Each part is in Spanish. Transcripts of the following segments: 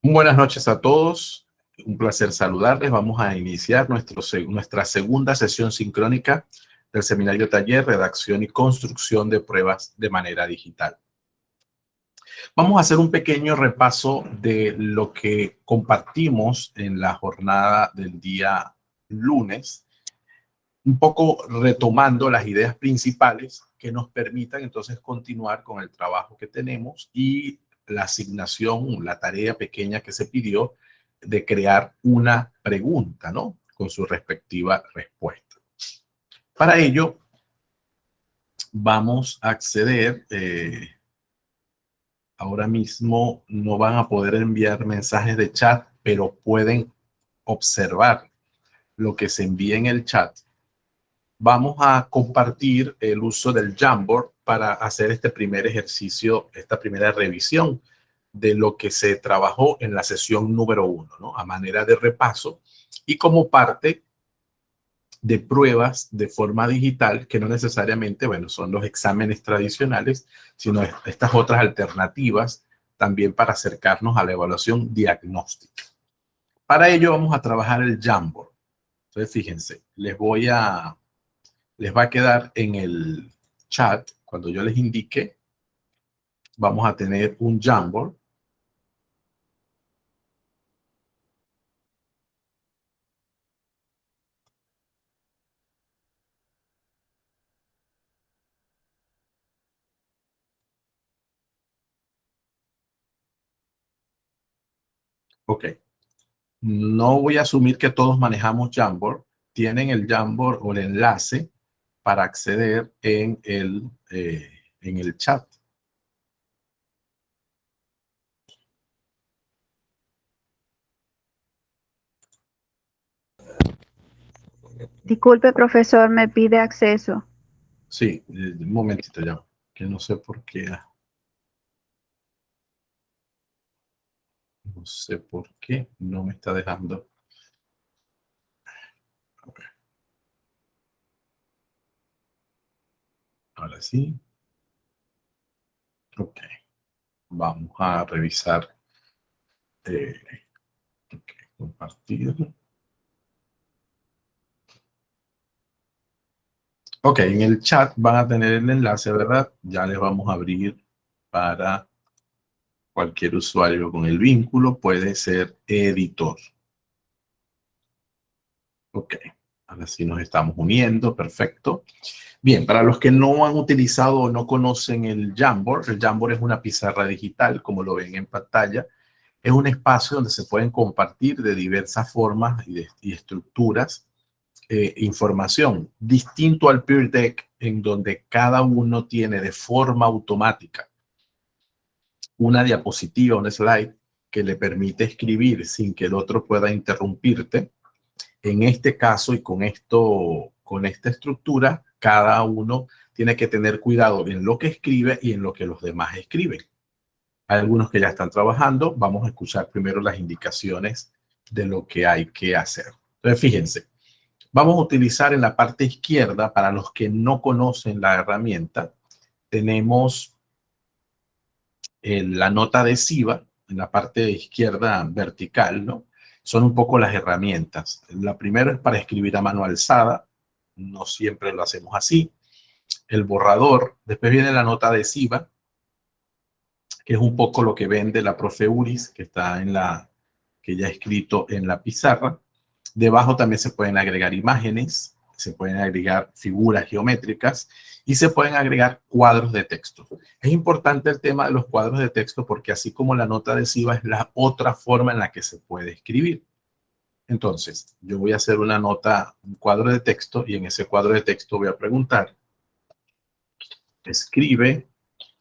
Buenas noches a todos. Un placer saludarles. Vamos a iniciar nuestra segunda sesión sincrónica del seminario taller Redacción y Construcción de Pruebas de manera digital. Vamos a hacer un pequeño repaso de lo que compartimos en la jornada del día lunes, un poco retomando las ideas principales que nos permitan entonces continuar con el trabajo que tenemos y la asignación, la tarea pequeña que se pidió de crear una pregunta, ¿no? Con su respectiva respuesta. Para ello, vamos a acceder, ahora mismo no van a poder enviar mensajes de chat, pero pueden observar lo que se envía en el chat. Vamos a compartir el uso del Jamboard para hacer este primer ejercicio, esta primera revisión de lo que se trabajó en la sesión número 1, ¿no? A manera de repaso y como parte de pruebas de forma digital que no necesariamente, bueno, son los exámenes tradicionales, sino estas otras alternativas también para acercarnos a la evaluación diagnóstica. Para ello vamos a trabajar el Jamboard. Entonces, fíjense, les va a quedar en el chat, cuando yo les indique, vamos a tener un Jamboard. Ok. No voy a asumir que todos manejamos Jamboard. Tienen el Jamboard o el enlace para acceder en el chat. Disculpe, profesor, me pide acceso. Sí, un momentito ya, que no sé por qué. No sé por qué no me está dejando. A ver. Ahora sí. Ok. Vamos a revisar. Okay, compartir. Ok, en el chat van a tener el enlace, ¿verdad? Ya les vamos a abrir para cualquier usuario con el vínculo. Puede ser editor. Ok, ahora sí nos estamos uniendo. Perfecto. Bien, para los que no han utilizado o no conocen el Jamboard es una pizarra digital, como lo ven en pantalla. Es un espacio donde se pueden compartir de diversas formas y estructuras información, distinto al Peer Deck, en donde cada uno tiene de forma automática una diapositiva, un slide que le permite escribir sin que el otro pueda interrumpirte. En este caso y con esta estructura, cada uno tiene que tener cuidado en lo que escribe y en lo que los demás escriben. Hay algunos que ya están trabajando. Vamos a escuchar primero las indicaciones de lo que hay que hacer. Entonces, fíjense, vamos a utilizar en la parte izquierda, para los que no conocen la herramienta, tenemos la nota adhesiva en la parte izquierda vertical, ¿no? Son un poco las herramientas. La primera es para escribir a mano alzada. No siempre lo hacemos así. El borrador. Después viene la nota adhesiva, que es un poco lo que vende la profe Uris, que está que ya ha escrito en la pizarra. Debajo también se pueden agregar imágenes, se pueden agregar figuras geométricas y se pueden agregar cuadros de texto. Es importante el tema de los cuadros de texto porque así como la nota adhesiva es la otra forma en la que se puede escribir. Entonces, yo voy a hacer una nota, un cuadro de texto, y en ese cuadro de texto voy a preguntar: escribe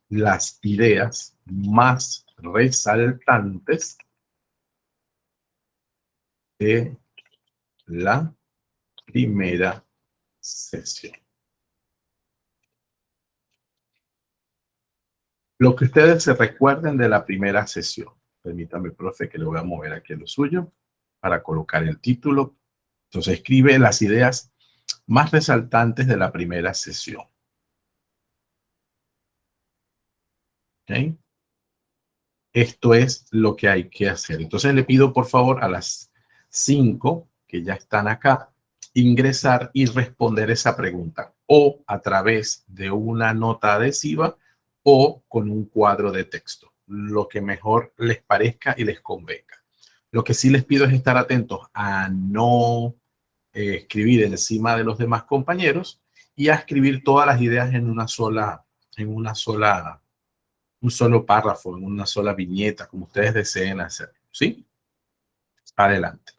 las ideas más resaltantes de la primera sesión. Lo que ustedes se recuerden de la primera sesión. Permítame, profe, que le voy a mover aquí lo suyo para colocar el título. Entonces, escribe las ideas más resaltantes de la primera sesión. ¿Ok? Esto es lo que hay que hacer. Entonces le pido por favor a las 5 que ya están acá, ingresar y responder esa pregunta o a través de una nota adhesiva o con un cuadro de texto, lo que mejor les parezca y les convenga. Lo que sí les pido es estar atentos a no escribir encima de los demás compañeros y a escribir todas las ideas en un solo párrafo, en una sola viñeta, como ustedes deseen hacer. ¿Sí? Adelante.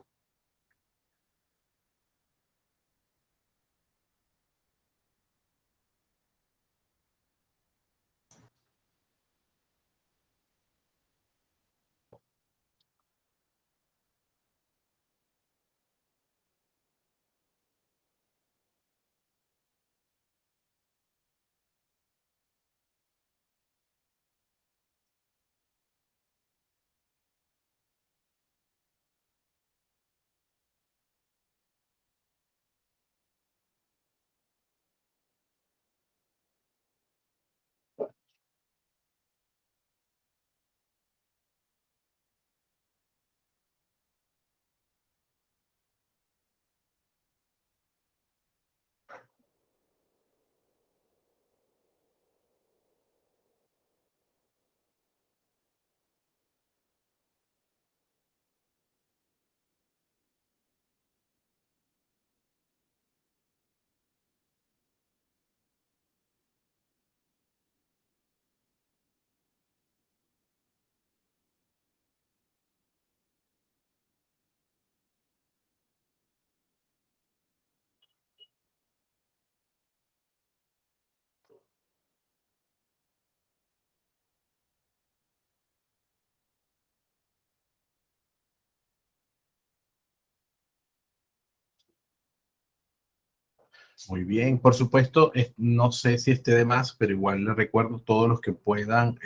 Muy bien, por supuesto, no sé si esté de más, pero igual les recuerdo todos los que puedan,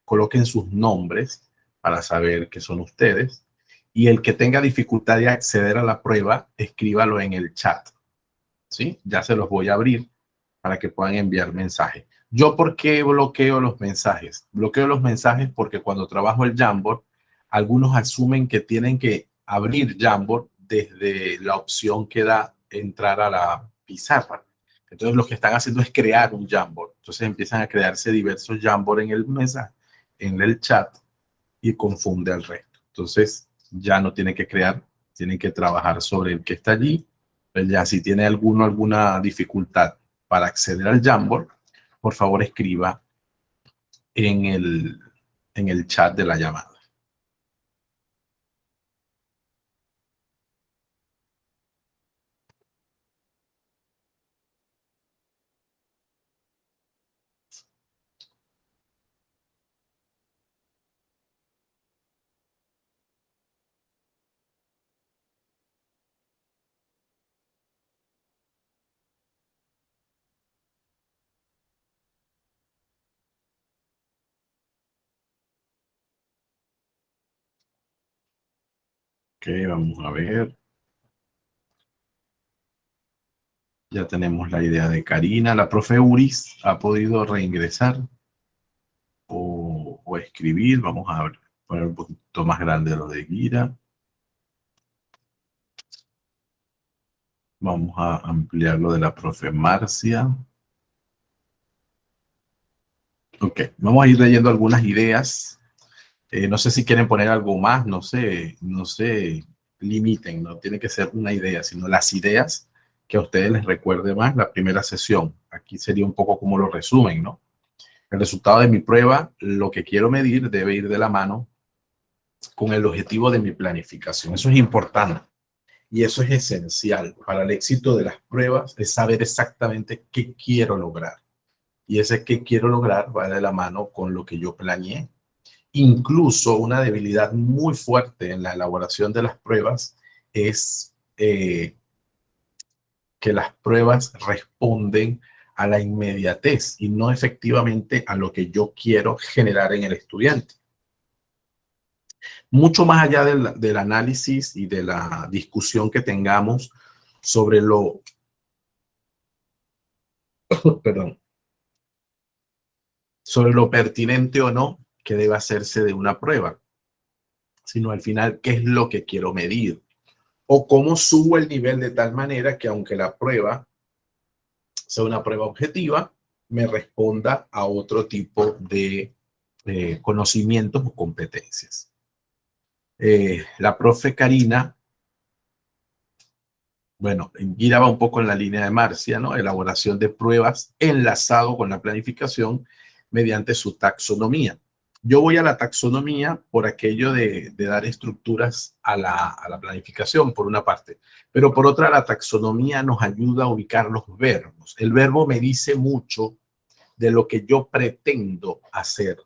coloquen sus nombres para saber que son ustedes. Y el que tenga dificultad de acceder a la prueba, escríbalo en el chat. ¿Sí? Ya se los voy a abrir para que puedan enviar mensajes. ¿Yo por qué bloqueo los mensajes? Bloqueo los mensajes porque cuando trabajo el Jamboard, algunos asumen que tienen que abrir Jamboard desde la opción que da entrar a la pizarra. Entonces lo que están haciendo es crear un Jamboard. Entonces empiezan a crearse diversos Jamboard en el mensaje, en el chat, y confunde al resto. Entonces ya no tienen que crear, tienen que trabajar sobre el que está allí. Pues ya si tiene alguna dificultad para acceder al Jamboard, por favor escriba en el chat de la llamada. Ok, vamos a ver. Ya tenemos la idea de Karina. La profe Uris ha podido reingresar o escribir. Vamos a ver, poner un poquito más grande lo de Gira. Vamos a ampliar lo de la profe Marcia. Ok, vamos a ir leyendo algunas ideas. No sé si quieren poner algo más, no sé, limiten, no tiene que ser una idea, sino las ideas que a ustedes les recuerde más la primera sesión. Aquí sería un poco como lo resumen, ¿no? El resultado de mi prueba, lo que quiero medir debe ir de la mano con el objetivo de mi planificación. Eso es importante y eso es esencial para el éxito de las pruebas, es saber exactamente qué quiero lograr. Y ese qué quiero lograr va de la mano con lo que yo planeé. Incluso una debilidad muy fuerte en la elaboración de las pruebas es que las pruebas responden a la inmediatez y no efectivamente a lo que yo quiero generar en el estudiante. Mucho más allá del análisis y de la discusión que tengamos sobre perdón, sobre lo pertinente o no que debe hacerse de una prueba, sino al final qué es lo que quiero medir o cómo subo el nivel de tal manera que aunque la prueba sea una prueba objetiva, me responda a otro tipo de conocimientos o competencias. La profe Karina, bueno, giraba un poco en la línea de Marcia, ¿no? Elaboración de pruebas enlazado con la planificación mediante su taxonomía. Yo voy a la taxonomía por aquello de dar estructuras a la planificación, por una parte. Pero por otra, la taxonomía nos ayuda a ubicar los verbos. El verbo me dice mucho de lo que yo pretendo hacer.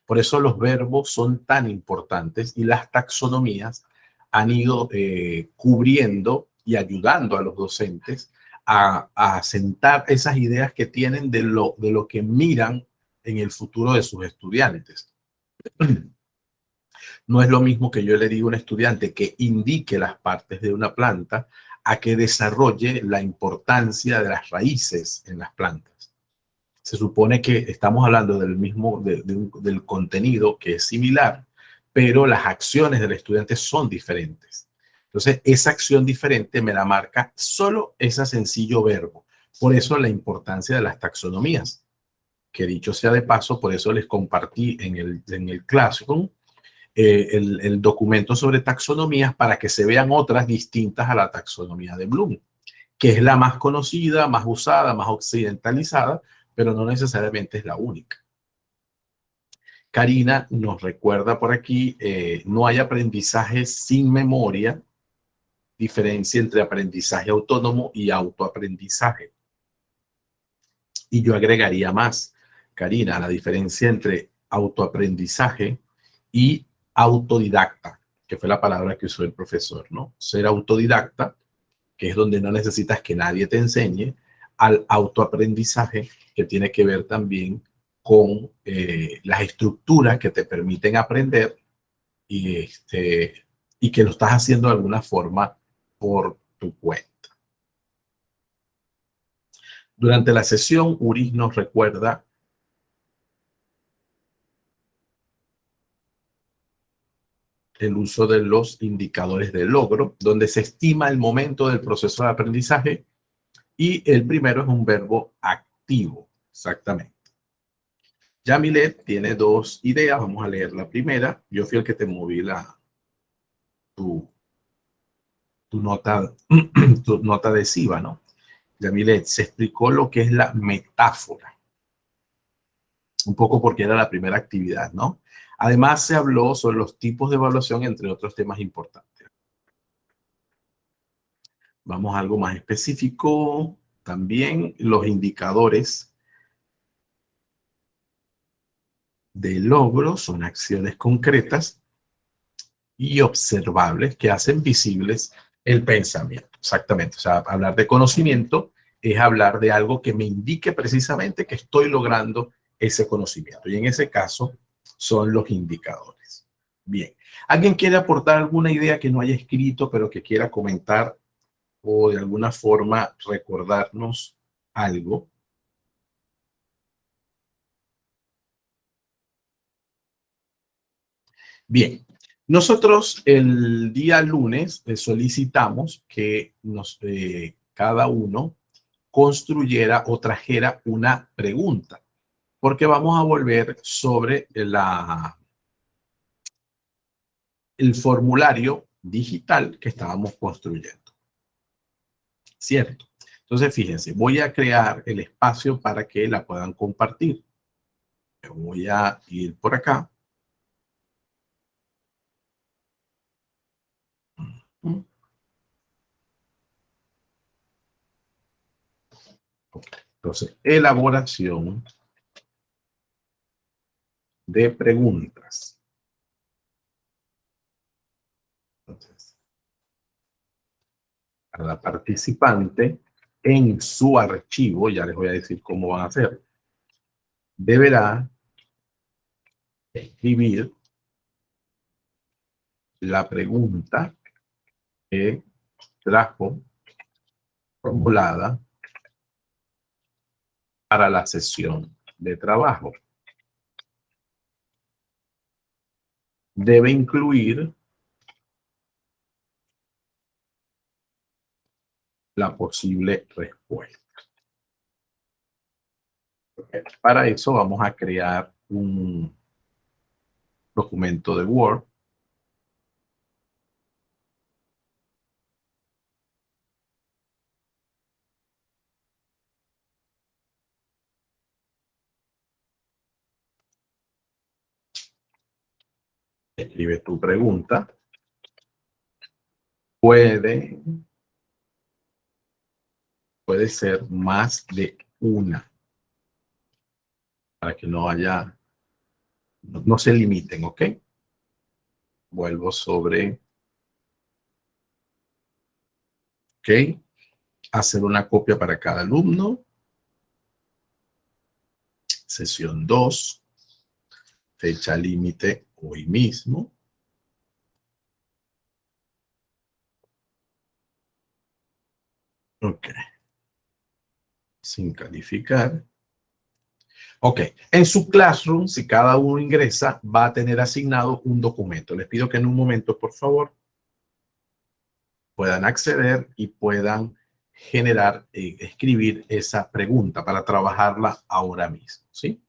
Por eso los verbos son tan importantes y las taxonomías han ido cubriendo y ayudando a los docentes a sentar esas ideas que tienen de lo que miran en el futuro de sus estudiantes. No es lo mismo que yo le diga a un estudiante que indique las partes de una planta a que desarrolle la importancia de las raíces en las plantas. Se supone que estamos hablando del mismo, del contenido que es similar, pero las acciones del estudiante son diferentes. Entonces, esa acción diferente me la marca solo ese sencillo verbo. Por eso la importancia de las taxonomías, que dicho sea de paso, por eso les compartí en el Classroom el documento sobre taxonomías para que se vean otras distintas a la taxonomía de Bloom, que es la más conocida, más usada, más occidentalizada, pero no necesariamente es la única. Karina nos recuerda por aquí, no hay aprendizaje sin memoria, diferencia entre aprendizaje autónomo y autoaprendizaje. Y yo agregaría más, Karina, la diferencia entre autoaprendizaje y autodidacta, que fue la palabra que usó el profesor, ¿no? Ser autodidacta, que es donde no necesitas que nadie te enseñe, al autoaprendizaje, que tiene que ver también con las estructuras que te permiten aprender y que lo estás haciendo de alguna forma por tu cuenta. Durante la sesión, Uris nos recuerda el uso de los indicadores de logro, donde se estima el momento del proceso de aprendizaje y el primero es un verbo activo, exactamente. Yamilet tiene dos ideas, vamos a leer la primera. Yo fui el que te moví tu nota, tu nota adhesiva, ¿no? Yamilet, se explicó lo que es la metáfora, un poco porque era la primera actividad, ¿no? Además se habló sobre los tipos de evaluación, entre otros temas importantes. Vamos a algo más específico. También los indicadores de logro son acciones concretas y observables que hacen visibles el pensamiento. Exactamente. O sea, hablar de conocimiento es hablar de algo que me indique precisamente que estoy logrando ese conocimiento. Y en ese caso son los indicadores. Bien. ¿Alguien quiere aportar alguna idea que no haya escrito, pero que quiera comentar o de alguna forma recordarnos algo? Bien, nosotros el día lunes solicitamos que cada uno construyera o trajera una pregunta, porque vamos a volver sobre el formulario digital que estábamos construyendo, ¿cierto? Entonces, fíjense, voy a crear el espacio para que la puedan compartir. Voy a ir por acá. Entonces, elaboración de preguntas. Entonces, cada participante en su archivo, ya les voy a decir cómo van a hacer, deberá escribir la pregunta que trajo formulada para la sesión de trabajo. debe incluir la posible respuesta. Para eso vamos a crear un documento de Word. Escribe tu pregunta. Puede ser más de una, para que no haya, no se limiten, ¿ok? Vuelvo sobre, ¿ok? Hacer una copia para cada alumno. Sesión 2, fecha límite hoy mismo. Ok. Sin calificar. Ok. En su Classroom, si cada uno ingresa, va a tener asignado un documento. Les pido que en un momento, por favor, puedan acceder y puedan generar, escribir esa pregunta para trabajarla ahora mismo, ¿sí?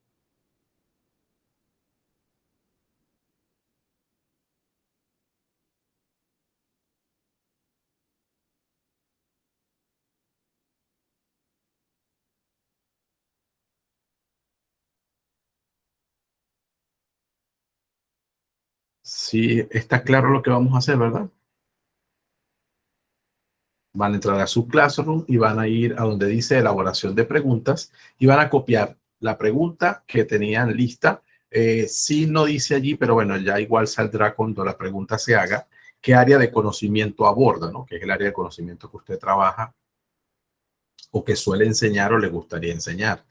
Sí, está claro lo que vamos a hacer, ¿verdad? Van a entrar a su Classroom y van a ir a donde dice elaboración de preguntas y van a copiar la pregunta que tenían lista. Sí, no dice allí, pero bueno, ya igual saldrá cuando la pregunta se haga, qué área de conocimiento aborda, ¿no? Que es el área de conocimiento que usted trabaja o que suele enseñar o le gustaría enseñar.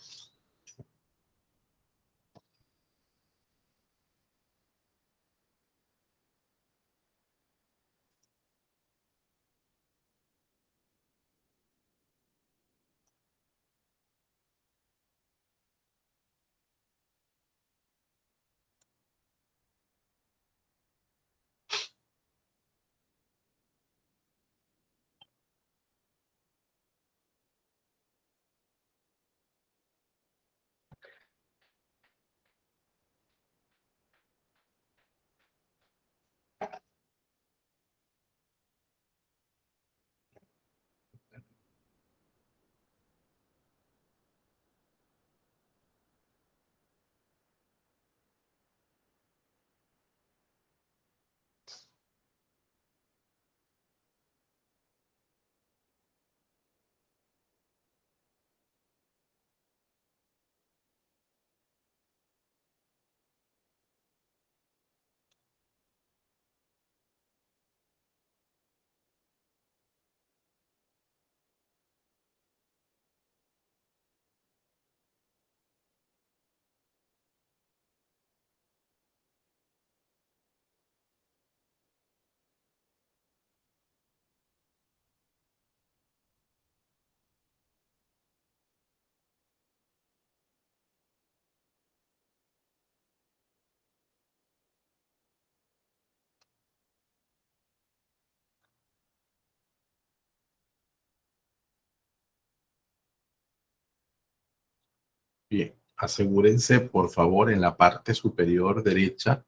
Bien, asegúrense, por favor, en la parte superior derecha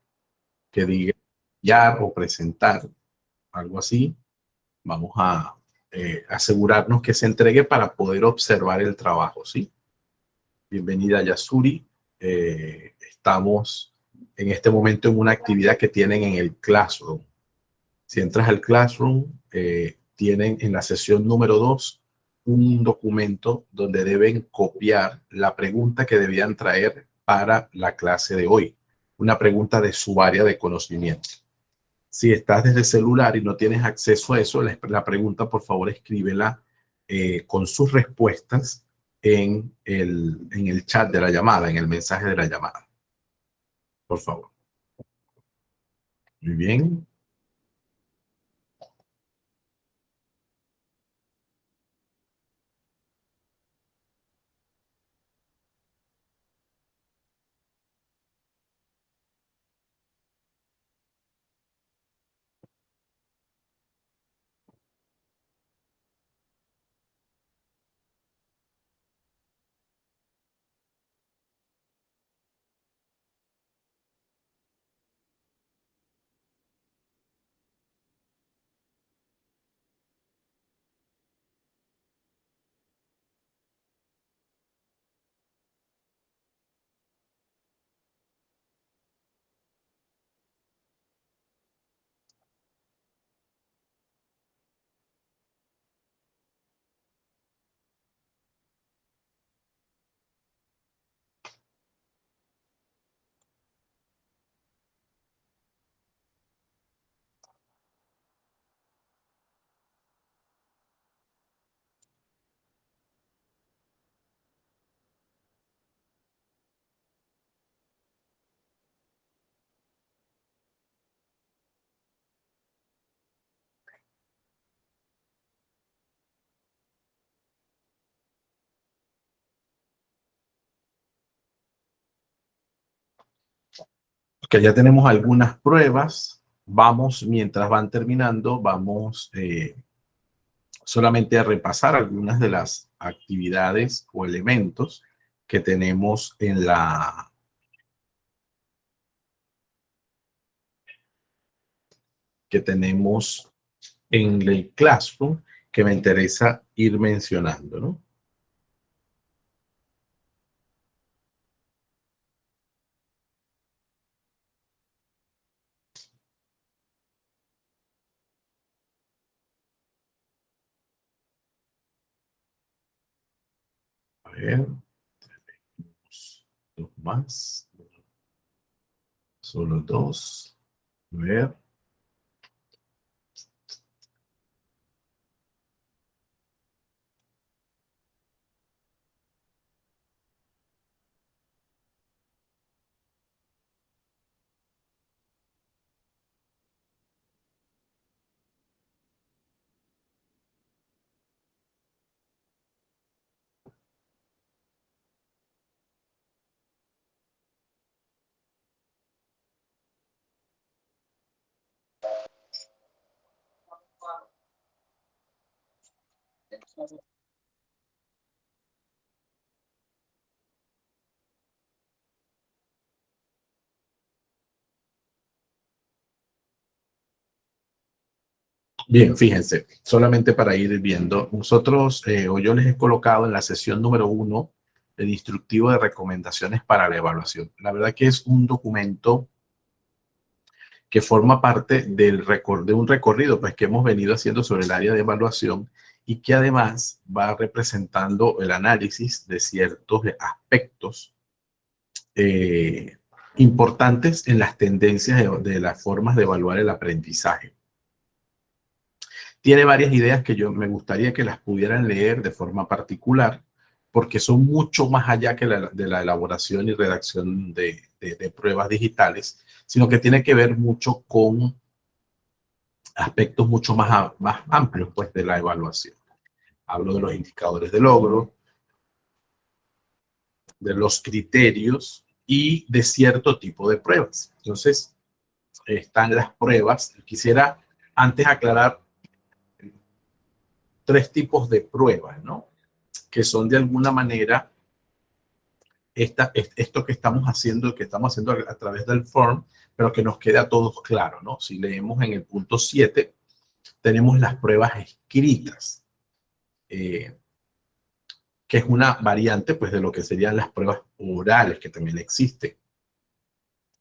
que diga ya o presentar, algo así. Vamos a asegurarnos que se entregue para poder observar el trabajo, ¿sí? Bienvenida, Yasuri. Estamos en este momento en una actividad que tienen en el Classroom. Si entras al Classroom, tienen en la sesión número 2 un documento donde deben copiar la pregunta que debían traer para la clase de hoy. Una pregunta de su área de conocimiento. Si estás desde celular y no tienes acceso a eso, la pregunta, por favor, escríbela con sus respuestas en el chat de la llamada, en el mensaje de la llamada. Por favor. Muy bien. que ya tenemos algunas pruebas. Vamos, mientras van terminando, vamos solamente a repasar algunas de las actividades o elementos que tenemos en el Classroom, que me interesa ir mencionando, ¿no? A ver, dos más, solo dos. A ver. Bien, fíjense, solamente para ir viendo, nosotros o yo les he colocado en la sesión número 1 el instructivo de recomendaciones para la evaluación. La verdad que es un documento que forma parte de un recorrido pues, que hemos venido haciendo sobre el área de evaluación y que además va representando el análisis de ciertos aspectos importantes en las tendencias de las formas de evaluar el aprendizaje. Tiene varias ideas que yo me gustaría que las pudieran leer de forma particular, porque son mucho más allá que de la elaboración y redacción de pruebas digitales, sino que tiene que ver mucho con aspectos mucho más amplios pues, de la evaluación. Hablo de los indicadores de logro, de los criterios y de cierto tipo de pruebas. Entonces, están las pruebas. Quisiera antes aclarar 3 tipos de pruebas, ¿no? Que son de alguna manera esto que estamos haciendo a través del form, pero que nos quede a todos claro, ¿no? Si leemos en el punto 7, tenemos las pruebas escritas, que es una variante pues, de lo que serían las pruebas orales, que también existen.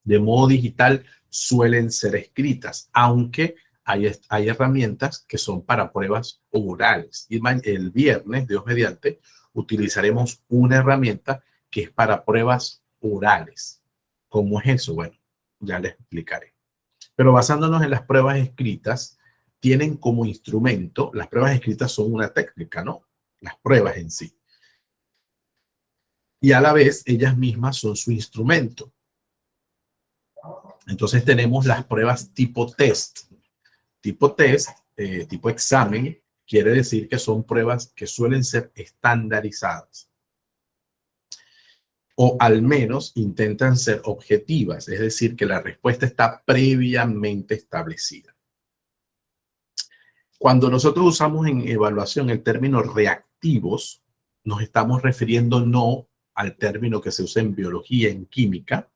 De modo digital suelen ser escritas, aunque hay herramientas que son para pruebas orales. Y el viernes, Dios mediante, utilizaremos una herramienta que es para pruebas orales. ¿Cómo es eso? Bueno, ya les explicaré. Pero basándonos en las pruebas escritas, tienen como instrumento, las pruebas escritas son una técnica, ¿no? Las pruebas en sí. Y a la vez, ellas mismas son su instrumento. Entonces tenemos las pruebas tipo test. Tipo test, tipo examen, quiere decir que son pruebas que suelen ser estandarizadas. O al menos intentan ser objetivas, es decir, que la respuesta está previamente establecida. Cuando nosotros usamos en evaluación el término reactivos, nos estamos refiriendo no al término que se usa en biología, en química,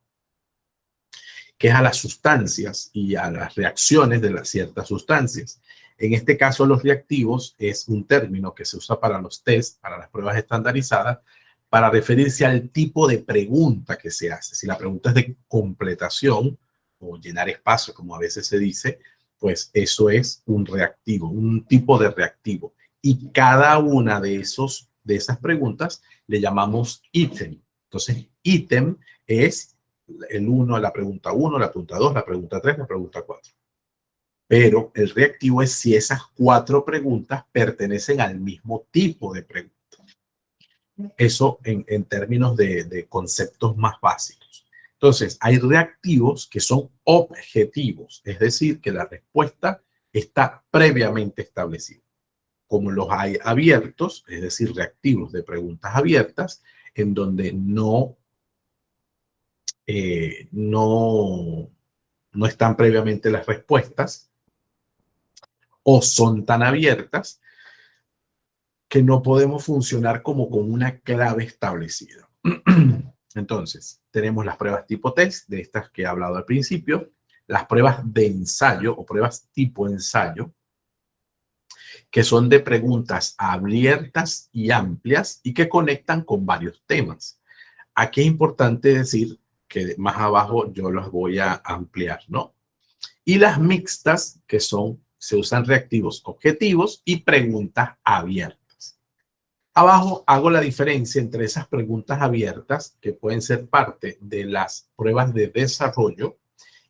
que es a las sustancias y a las reacciones de las ciertas sustancias. En este caso, los reactivos es un término que se usa para los test, para las pruebas estandarizadas, para referirse al tipo de pregunta que se hace. Si la pregunta es de completación o llenar espacio, como a veces se dice, pues eso es un reactivo, un tipo de reactivo. Y cada una de esas preguntas le llamamos ítem. Entonces, ítem es el 1, la pregunta 1, la pregunta 2, la pregunta 3, la pregunta 4. Pero el reactivo es si esas 4 preguntas pertenecen al mismo tipo de pregunta. Eso en términos de conceptos más básicos. Entonces, hay reactivos que son objetivos, es decir, que la respuesta está previamente establecida. Como los hay abiertos, es decir, reactivos de preguntas abiertas, en donde no no están previamente las respuestas o son tan abiertas que no podemos funcionar como con una clave establecida. Entonces, tenemos las pruebas tipo test, de estas que he hablado al principio, las pruebas de ensayo o pruebas tipo ensayo, que son de preguntas abiertas y amplias y que conectan con varios temas. Aquí es importante decir que más abajo yo los voy a ampliar, ¿no? Y las mixtas, que se usan reactivos objetivos y preguntas abiertas. Abajo hago la diferencia entre esas preguntas abiertas, que pueden ser parte de las pruebas de desarrollo,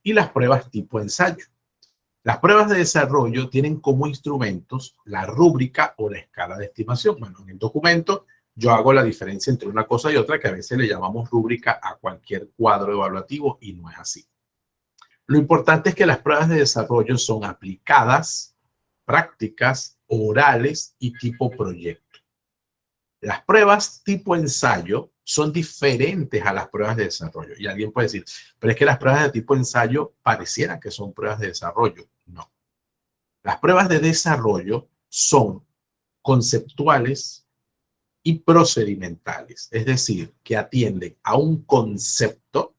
y las pruebas tipo ensayo. Las pruebas de desarrollo tienen como instrumentos la rúbrica o la escala de estimación. Bueno, en el documento yo hago la diferencia entre una cosa y otra, que a veces le llamamos rúbrica a cualquier cuadro evaluativo, y no es así. Lo importante es que las pruebas de desarrollo son aplicadas, prácticas, orales y tipo proyecto. Las pruebas tipo ensayo son diferentes a las pruebas de desarrollo. Y alguien puede decir, pero es que las pruebas de tipo ensayo parecieran que son pruebas de desarrollo. No. Las pruebas de desarrollo son conceptuales y procedimentales, es decir, que atienden a un concepto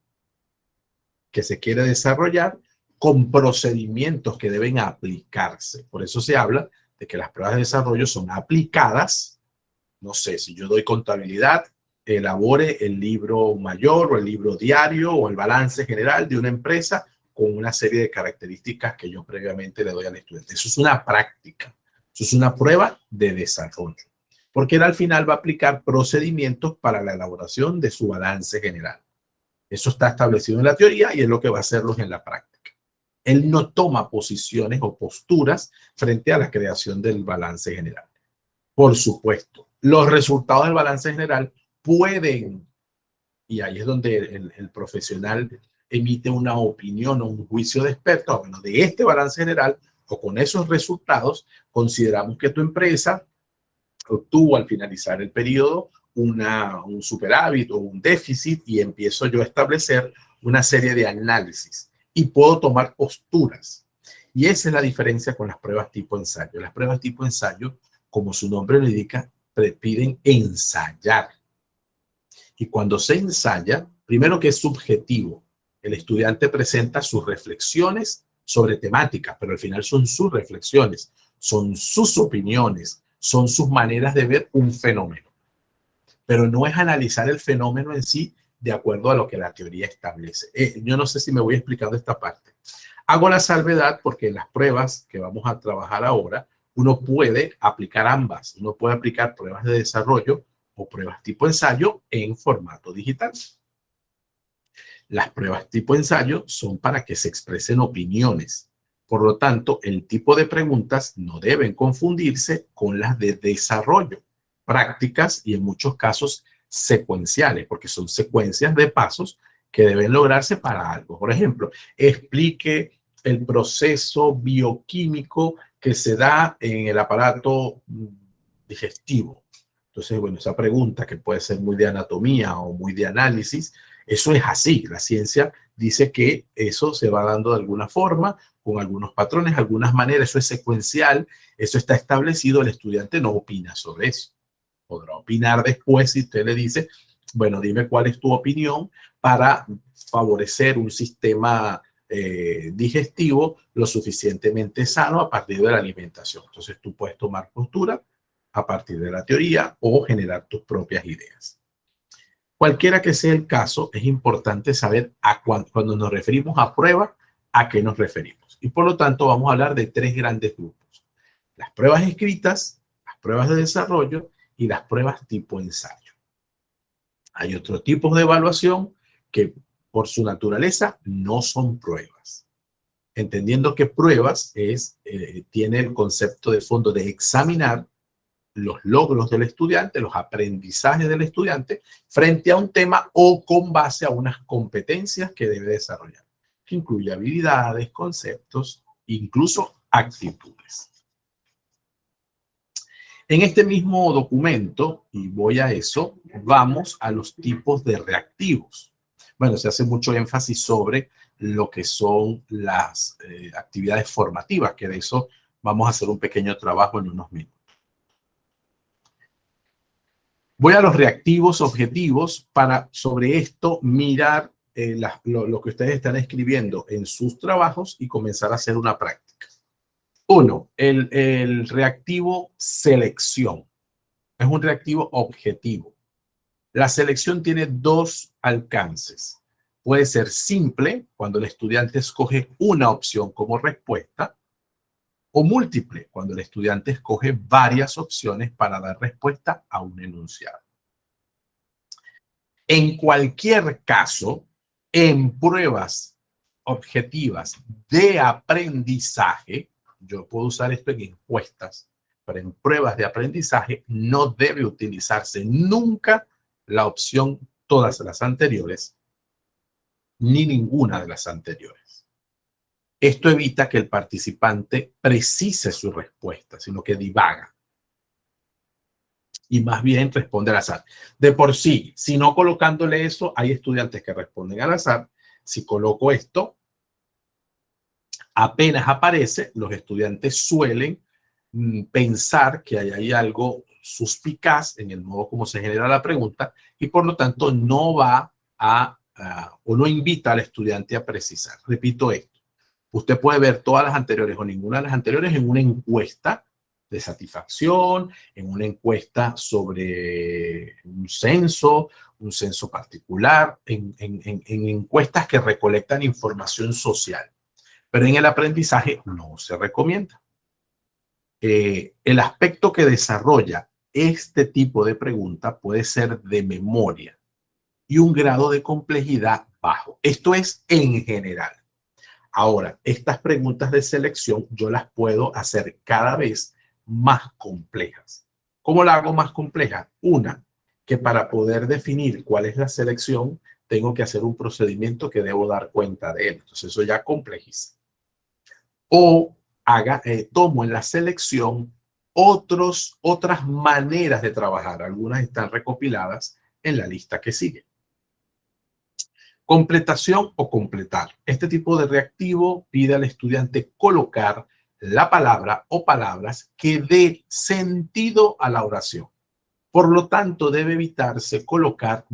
que se quiere desarrollar con procedimientos que deben aplicarse. Por eso se habla de que las pruebas de desarrollo son aplicadas. No sé, si yo doy contabilidad, elabore el libro mayor o el libro diario o el balance general de una empresa con una serie de características que yo previamente le doy al estudiante. Eso es una práctica, eso es una prueba de desarrollo, porque él al final va a aplicar procedimientos para la elaboración de su balance general. Eso está establecido en la teoría y es lo que va a hacerlos en la práctica. Él no toma posiciones o posturas frente a la creación del balance general. Por supuesto, los resultados del balance general pueden, y ahí es donde el profesional emite una opinión o un juicio de experto, bueno, de este balance general o con esos resultados, consideramos que tu empresa obtuvo al finalizar el periodo un superávit o un déficit, y empiezo yo a establecer una serie de análisis y puedo tomar posturas. Y esa es la diferencia con las pruebas tipo ensayo. Las pruebas tipo ensayo, como su nombre lo indica, piden ensayar. Y cuando se ensaya, primero que es subjetivo, el estudiante presenta sus reflexiones sobre temáticas, pero al final son sus reflexiones, son sus opiniones, son sus maneras de ver un fenómeno. Pero no es analizar el fenómeno en sí de acuerdo a lo que la teoría establece. Yo no sé si me voy explicando esta parte. Hago la salvedad porque en las pruebas que vamos a trabajar ahora, uno puede aplicar ambas. Uno puede aplicar pruebas de desarrollo o pruebas tipo ensayo en formato digital. Las pruebas tipo ensayo son para que se expresen opiniones. Por lo tanto, el tipo de preguntas no deben confundirse con las de desarrollo, prácticas y en muchos casos secuenciales, porque son secuencias de pasos que deben lograrse para algo. Por ejemplo, explique el proceso bioquímico que se da en el aparato digestivo. Entonces, bueno, esa pregunta, que puede ser muy de anatomía o muy de análisis, eso es así. La ciencia dice que eso se va dando de alguna forma, con algunos patrones, algunas maneras. Eso es secuencial, eso está establecido. El estudiante no opina sobre eso. Podrá opinar después si usted le dice, bueno, dime cuál es tu opinión para favorecer un sistema digestivo lo suficientemente sano a partir de la alimentación. Entonces tú puedes tomar postura a partir de la teoría o generar tus propias ideas. Cualquiera que sea el caso, es importante saber cuando nos referimos a prueba, a qué nos referimos. Y por lo tanto vamos a hablar de tres grandes grupos: las pruebas escritas, las pruebas de desarrollo y las pruebas tipo ensayo. Hay otros tipos de evaluación que por su naturaleza no son pruebas. Entendiendo que pruebas tiene el concepto de fondo de examinar los logros del estudiante, los aprendizajes del estudiante frente a un tema o con base a unas competencias que debe desarrollar, que incluye habilidades, conceptos, incluso actitudes. En este mismo documento, y voy a eso, vamos a los tipos de reactivos. Bueno, se hace mucho énfasis sobre lo que son las actividades formativas, que de eso vamos a hacer un pequeño trabajo en unos minutos. Voy a los reactivos objetivos para sobre esto mirar lo que ustedes están escribiendo en sus trabajos y comenzar a hacer una práctica. Uno, el reactivo selección. Es un reactivo objetivo. La selección tiene dos alcances. Puede ser simple, cuando el estudiante escoge una opción como respuesta, o múltiple, cuando el estudiante escoge varias opciones para dar respuesta a un enunciado. En cualquier caso, en pruebas objetivas de aprendizaje, yo puedo usar esto en encuestas, pero en pruebas de aprendizaje no debe utilizarse nunca la opción todas las anteriores, ni ninguna de las anteriores. Esto evita que el participante precise su respuesta, sino que divaga. Y más bien responde al azar. De por sí, si no colocándole eso, hay estudiantes que responden al azar. Si coloco esto, apenas aparece, los estudiantes suelen pensar que hay algo suspicaz en el modo como se genera la pregunta y por lo tanto no va o no invita al estudiante a precisar. Repito esto. Usted puede ver todas las anteriores o ninguna de las anteriores en una encuesta de satisfacción, en una encuesta sobre un censo particular, en encuestas que recolectan información social. Pero en el aprendizaje no se recomienda. El aspecto que desarrolla este tipo de pregunta puede ser de memoria y un grado de complejidad bajo. Esto es en general. Ahora, estas preguntas de selección yo las puedo hacer cada vez más complejas. ¿Cómo la hago más compleja? Una, que para poder definir cuál es la selección, tengo que hacer un procedimiento que debo dar cuenta de él. Entonces, eso ya complejiza. O tomo en la selección otras maneras de trabajar. Algunas están recopiladas en la lista que sigue. Completación o completar. Este tipo de reactivo pide al estudiante colocar la palabra o palabras que dé sentido a la oración. Por lo tanto, debe evitarse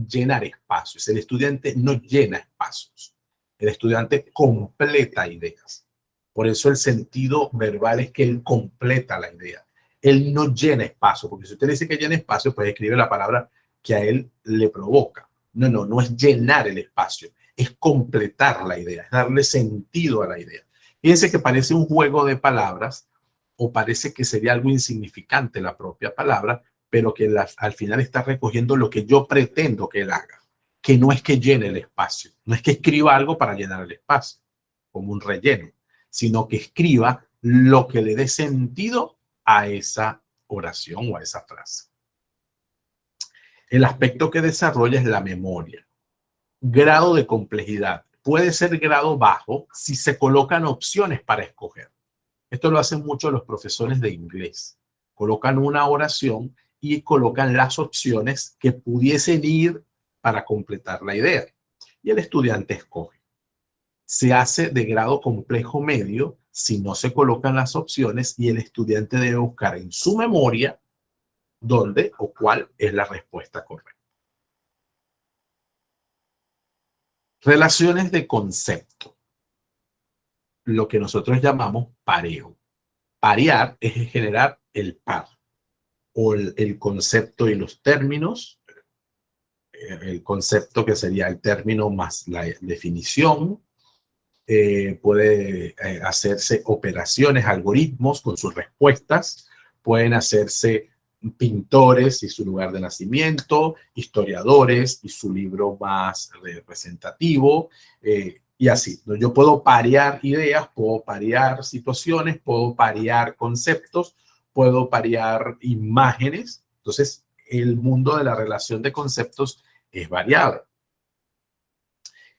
llenar espacios. El estudiante no llena espacios. El estudiante completa ideas. Por eso el sentido verbal es que él completa la idea. Él no llena espacio, porque si usted le dice que llena espacio, pues escribe la palabra que a él le provoca. No es llenar el espacio, es completar la idea, es darle sentido a la idea. Fíjense que parece un juego de palabras o parece que sería algo insignificante la propia palabra, pero que al final está recogiendo lo que yo pretendo que él haga, que no es que llene el espacio, no es que escriba algo para llenar el espacio, como un relleno, sino que escriba lo que le dé sentido a esa oración o a esa frase. El aspecto que desarrolla es la memoria. Grado de complejidad. Puede ser grado bajo si se colocan opciones para escoger. Esto lo hacen mucho los profesores de inglés. Colocan una oración y colocan las opciones que pudiesen ir para completar la idea. Y el estudiante escoge. Se hace de grado complejo medio si no se colocan las opciones y el estudiante debe buscar en su memoria dónde o cuál es la respuesta correcta. Relaciones de concepto. Lo que nosotros llamamos pareo. Parear es generar el par o el concepto y los términos. El concepto que sería el término más la definición. Puede hacerse operaciones, algoritmos con sus respuestas. Pueden hacerse pintores y su lugar de nacimiento, historiadores y su libro más representativo, y así. Yo puedo parear ideas, puedo parear situaciones, puedo parear conceptos, puedo parear imágenes. Entonces, el mundo de la relación de conceptos es variado.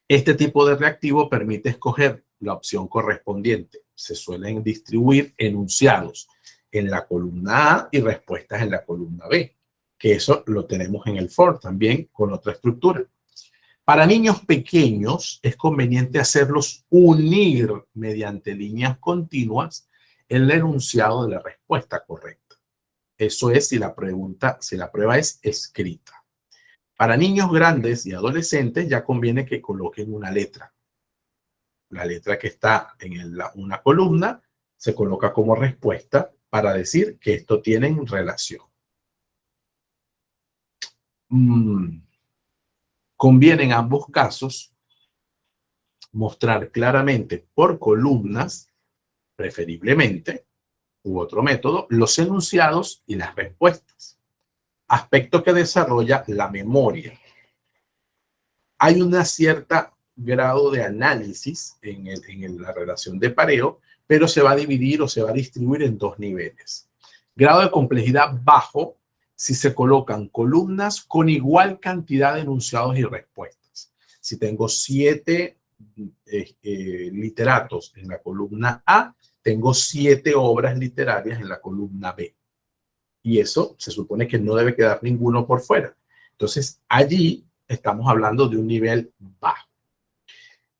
Este tipo de reactivo permite escoger la opción correspondiente. Se suelen distribuir enunciados en la columna A y respuestas en la columna B, que eso lo tenemos en el FOR también con otra estructura. Para niños pequeños es conveniente hacerlos unir mediante líneas continuas el enunciado de la respuesta correcta. Eso es si la prueba es escrita. Para niños grandes y adolescentes ya conviene que coloquen una letra. La letra que está en una columna se coloca como respuesta para decir que esto tiene relación. Conviene en ambos casos mostrar claramente por columnas, preferiblemente, u otro método, los enunciados y las respuestas, aspecto que desarrolla la memoria. Hay una cierta grado de análisis en la relación de pareo, pero se va a dividir o se va a distribuir en dos niveles. Grado de complejidad bajo, si se colocan columnas con igual cantidad de enunciados y respuestas. Si tengo 7 literatos en la columna A, tengo 7 obras literarias en la columna B. Y eso se supone que no debe quedar ninguno por fuera. Entonces, allí estamos hablando de un nivel bajo.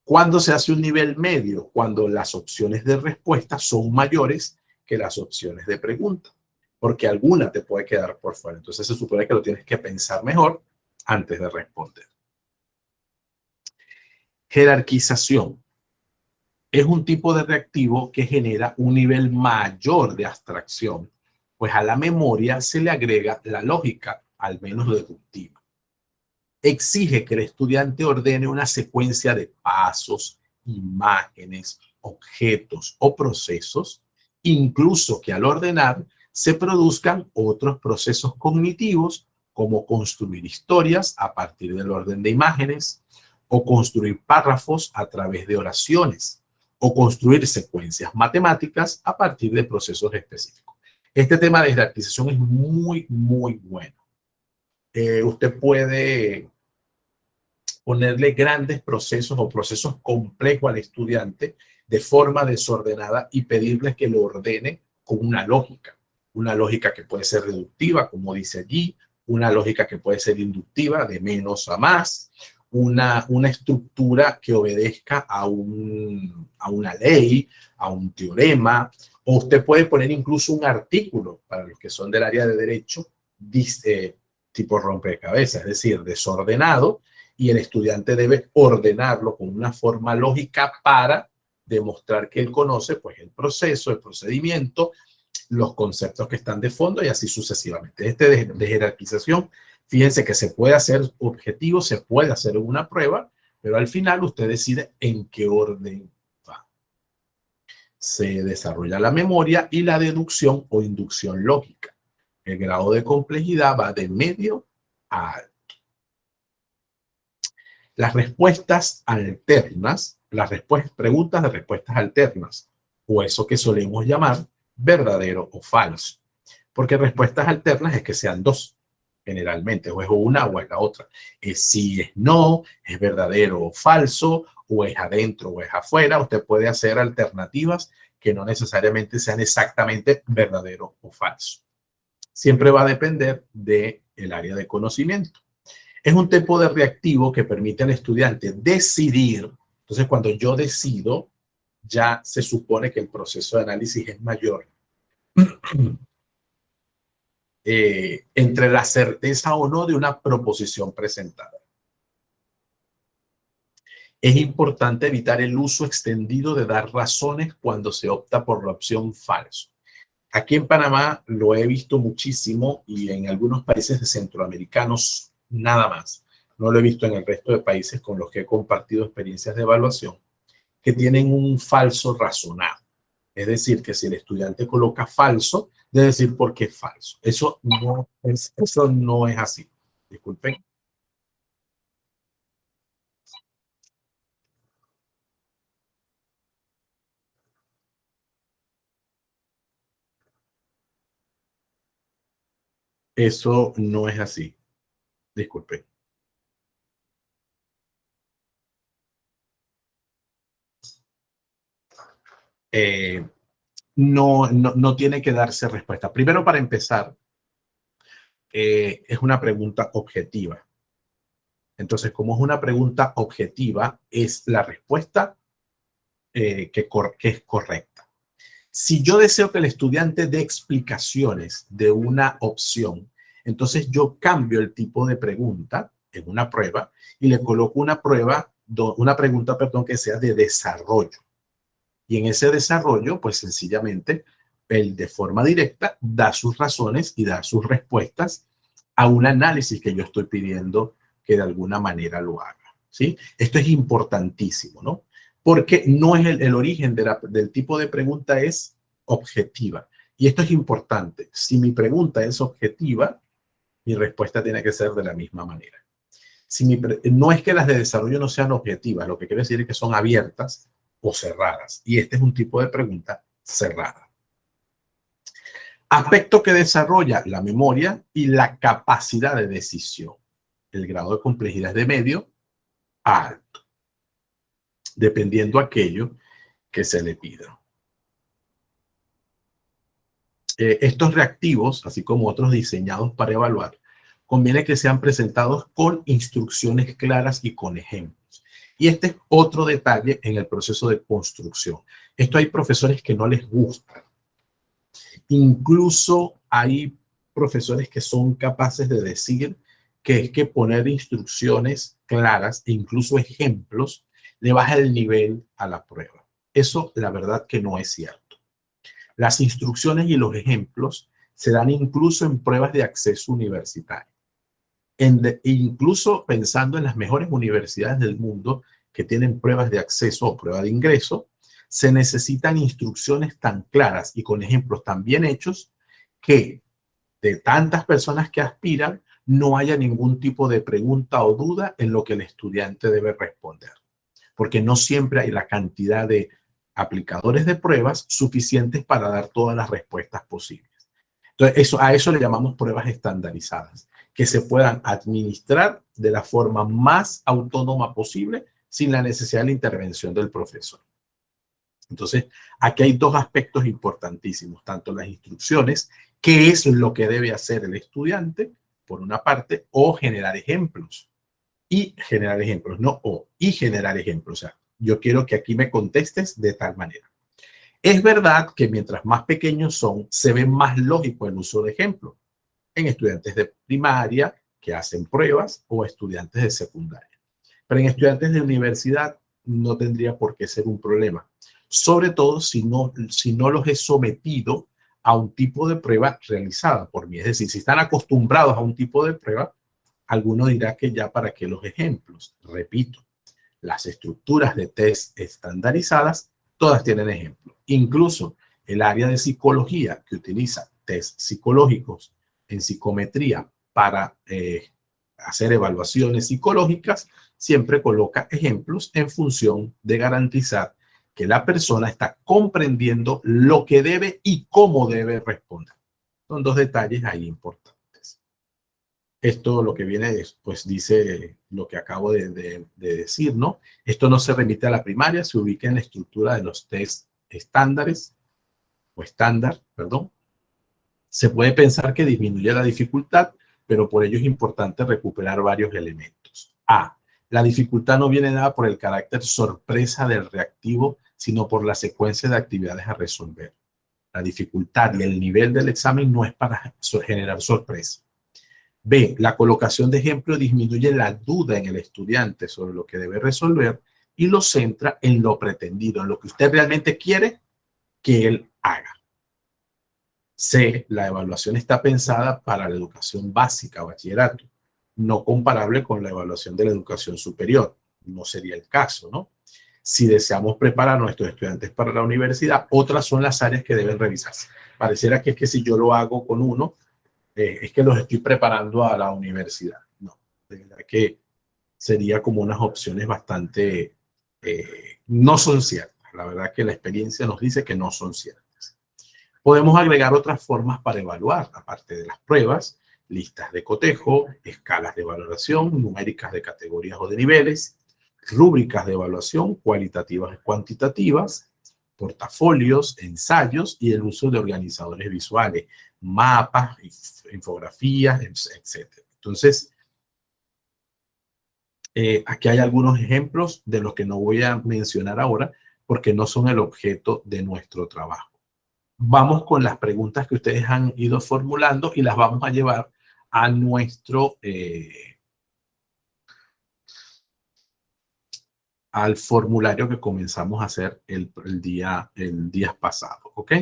¿Cuándo se hace un nivel medio? Cuando las opciones de respuesta son mayores que las opciones de pregunta, porque alguna te puede quedar por fuera. Entonces, se supone que lo tienes que pensar mejor antes de responder. Jerarquización. Es un tipo de reactivo que genera un nivel mayor de abstracción, pues a la memoria se le agrega la lógica, al menos deductiva. Exige que el estudiante ordene una secuencia de pasos, imágenes, objetos o procesos, incluso que al ordenar se produzcan otros procesos cognitivos como construir historias a partir del orden de imágenes o construir párrafos a través de oraciones o construir secuencias matemáticas a partir de procesos específicos. Este tema de jerarquización es muy, muy bueno. Usted puede ponerle grandes procesos o procesos complejos al estudiante de forma desordenada y pedirle que lo ordene con una lógica que puede ser reductiva, como dice allí, una lógica que puede ser inductiva, de menos a más, una estructura que obedezca a una ley, a un teorema, o usted puede poner incluso un artículo para los que son del área de derecho, tipo rompecabezas, es decir, desordenado, y el estudiante debe ordenarlo con una forma lógica para demostrar que él conoce pues, el proceso, el procedimiento, los conceptos que están de fondo y así sucesivamente. De jerarquización, fíjense que se puede hacer objetivo, se puede hacer una prueba, pero al final usted decide en qué orden va. Se desarrolla la memoria y la deducción o inducción lógica. El grado de complejidad va de medio a alto. Las respuestas alternas, preguntas de respuestas alternas, o eso que solemos llamar verdadero o falso. Porque respuestas alternas es que sean dos, generalmente, o es una o es la otra. Es sí, es no, es verdadero o falso, o es adentro o es afuera. Usted puede hacer alternativas que no necesariamente sean exactamente verdadero o falso. Siempre va a depender del área de conocimiento. Es un tipo de reactivo que permite al estudiante decidir. Entonces, cuando yo decido, ya se supone que el proceso de análisis es mayor. Entre la certeza o no de una proposición presentada. Es importante evitar el uso extendido de dar razones cuando se opta por la opción falso. Aquí en Panamá lo he visto muchísimo y en algunos países de centroamericanos nada más. No lo he visto en el resto de países con los que he compartido experiencias de evaluación, que tienen un falso razonado. Es decir, que si el estudiante coloca falso, debe decir por qué es falso. Eso no es así. Disculpen. Eso no es así. Disculpen. No tiene que darse respuesta. Primero, para empezar, es una pregunta objetiva. Entonces, como es una pregunta objetiva, es la respuesta que es correcta. Si yo deseo que el estudiante dé explicaciones de una opción, entonces yo cambio el tipo de pregunta en una prueba y le coloco una pregunta, perdón, que sea de desarrollo. Y en ese desarrollo, pues sencillamente, él de forma directa da sus razones y da sus respuestas a un análisis que yo estoy pidiendo que de alguna manera lo haga, ¿sí? Esto es importantísimo, ¿no? Porque no es el origen del tipo de pregunta es objetiva. Y esto es importante. Si mi pregunta es objetiva, mi respuesta tiene que ser de la misma manera. No es que las de desarrollo no sean objetivas, lo que quiere decir es que son abiertas o cerradas. Y este es un tipo de pregunta cerrada. Aspecto que desarrolla la memoria y la capacidad de decisión. El grado de complejidad de medio a alto, dependiendo aquello que se le pida. Estos reactivos, así como otros diseñados para evaluar, conviene que sean presentados con instrucciones claras y con ejemplos. Y este es otro detalle en el proceso de construcción. Esto hay profesores que no les gusta. Incluso hay profesores que son capaces de decir que es que poner instrucciones claras e incluso ejemplos le baja el nivel a la prueba. Eso, la verdad, que no es cierto. Las instrucciones y los ejemplos se dan incluso en pruebas de acceso universitario. Incluso pensando en las mejores universidades del mundo que tienen pruebas de acceso o prueba de ingreso, se necesitan instrucciones tan claras y con ejemplos tan bien hechos que de tantas personas que aspiran no haya ningún tipo de pregunta o duda en lo que el estudiante debe responder. Porque no siempre hay la cantidad de aplicadores de pruebas suficientes para dar todas las respuestas posibles. Entonces, a eso le llamamos pruebas estandarizadas, que se puedan administrar de la forma más autónoma posible sin la necesidad de la intervención del profesor. Entonces, aquí hay dos aspectos importantísimos, tanto las instrucciones, qué es lo que debe hacer el estudiante, por una parte, o generar ejemplos. Y generar ejemplos, no o, y generar ejemplos. O sea, yo quiero que aquí me contestes de tal manera. Es verdad que mientras más pequeños son, se ve más lógico el uso de ejemplos en estudiantes de primaria que hacen pruebas o estudiantes de secundaria. Pero en estudiantes de universidad no tendría por qué ser un problema. Sobre todo si no los he sometido a un tipo de prueba realizada por mí. Es decir, si están acostumbrados a un tipo de prueba, alguno dirá que ya para qué los ejemplos. Repito, las estructuras de test estandarizadas, todas tienen ejemplos. Incluso el área de psicología que utiliza test psicológicos en psicometría para hacer evaluaciones psicológicas, siempre coloca ejemplos en función de garantizar que la persona está comprendiendo lo que debe y cómo debe responder. Son dos detalles ahí importantes. Esto lo que viene después dice lo que acabo de decir, ¿no? Esto no se remite a la primaria, se ubica en la estructura de los test estándares o estándar, perdón. Se puede pensar que disminuye la dificultad, pero por ello es importante recuperar varios elementos. A. La dificultad no viene dada por el carácter sorpresa del reactivo, sino por la secuencia de actividades a resolver. La dificultad y el nivel del examen no es para generar sorpresa. B. La colocación de ejemplo disminuye la duda en el estudiante sobre lo que debe resolver y lo centra en lo pretendido, en lo que usted realmente quiere que él haga. C. La evaluación está pensada para la educación básica, bachillerato, no comparable con la evaluación de la educación superior. No sería el caso, ¿no? Si deseamos preparar a nuestros estudiantes para la universidad, otras son las áreas que deben revisarse. Pareciera que es que si yo lo hago con uno, es que los estoy preparando a la universidad. No, de verdad que sería como unas opciones bastante, no son ciertas. La verdad que la experiencia nos dice que no son ciertas. Podemos agregar otras formas para evaluar, aparte de las pruebas, listas de cotejo, escalas de valoración, numéricas de categorías o de niveles, rúbricas de evaluación, cualitativas y cuantitativas, portafolios, ensayos y el uso de organizadores visuales, mapas, infografías, etc. Entonces, Aquí hay algunos ejemplos de los que no voy a mencionar ahora porque no son el objeto de nuestro trabajo. Vamos con las preguntas que ustedes han ido formulando y las vamos a llevar a nuestro, al formulario que comenzamos a hacer el día pasado, ¿ok?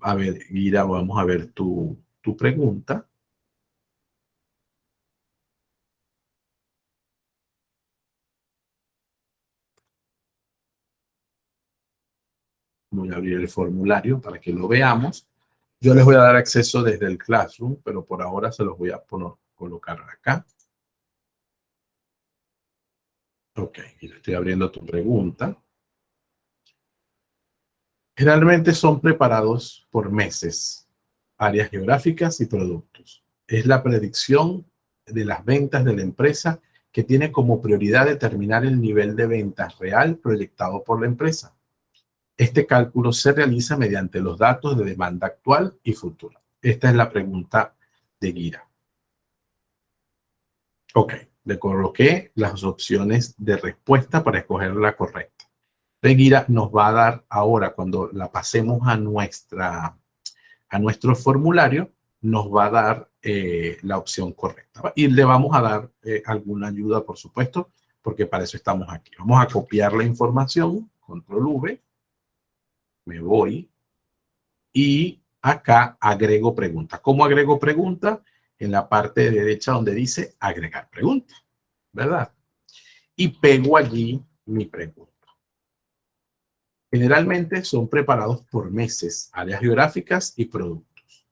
A ver, Ira, vamos a ver tu pregunta. Voy a abrir el formulario para que lo veamos. Yo les voy a dar acceso desde el Classroom, pero por ahora se los voy a colocar acá. Ok, y le estoy abriendo tu pregunta. Generalmente son preparados por meses, áreas geográficas y productos. Es la predicción de las ventas de la empresa que tiene como prioridad determinar el nivel de ventas real proyectado por la empresa. Este cálculo se realiza mediante los datos de demanda actual y futura. Esta es la pregunta de Gira. Ok, le coloqué las opciones de respuesta para escoger la correcta. Gira nos va a dar ahora, cuando la pasemos a nuestro formulario, nos va a dar la opción correcta. Y le vamos a dar alguna ayuda, por supuesto, porque para eso estamos aquí. Vamos a copiar la información, control V, me voy y acá agrego pregunta. ¿Cómo agrego pregunta? En la parte de derecha donde dice agregar pregunta, ¿verdad? Y pego allí mi pregunta. Generalmente son preparados por meses, áreas geográficas y productos.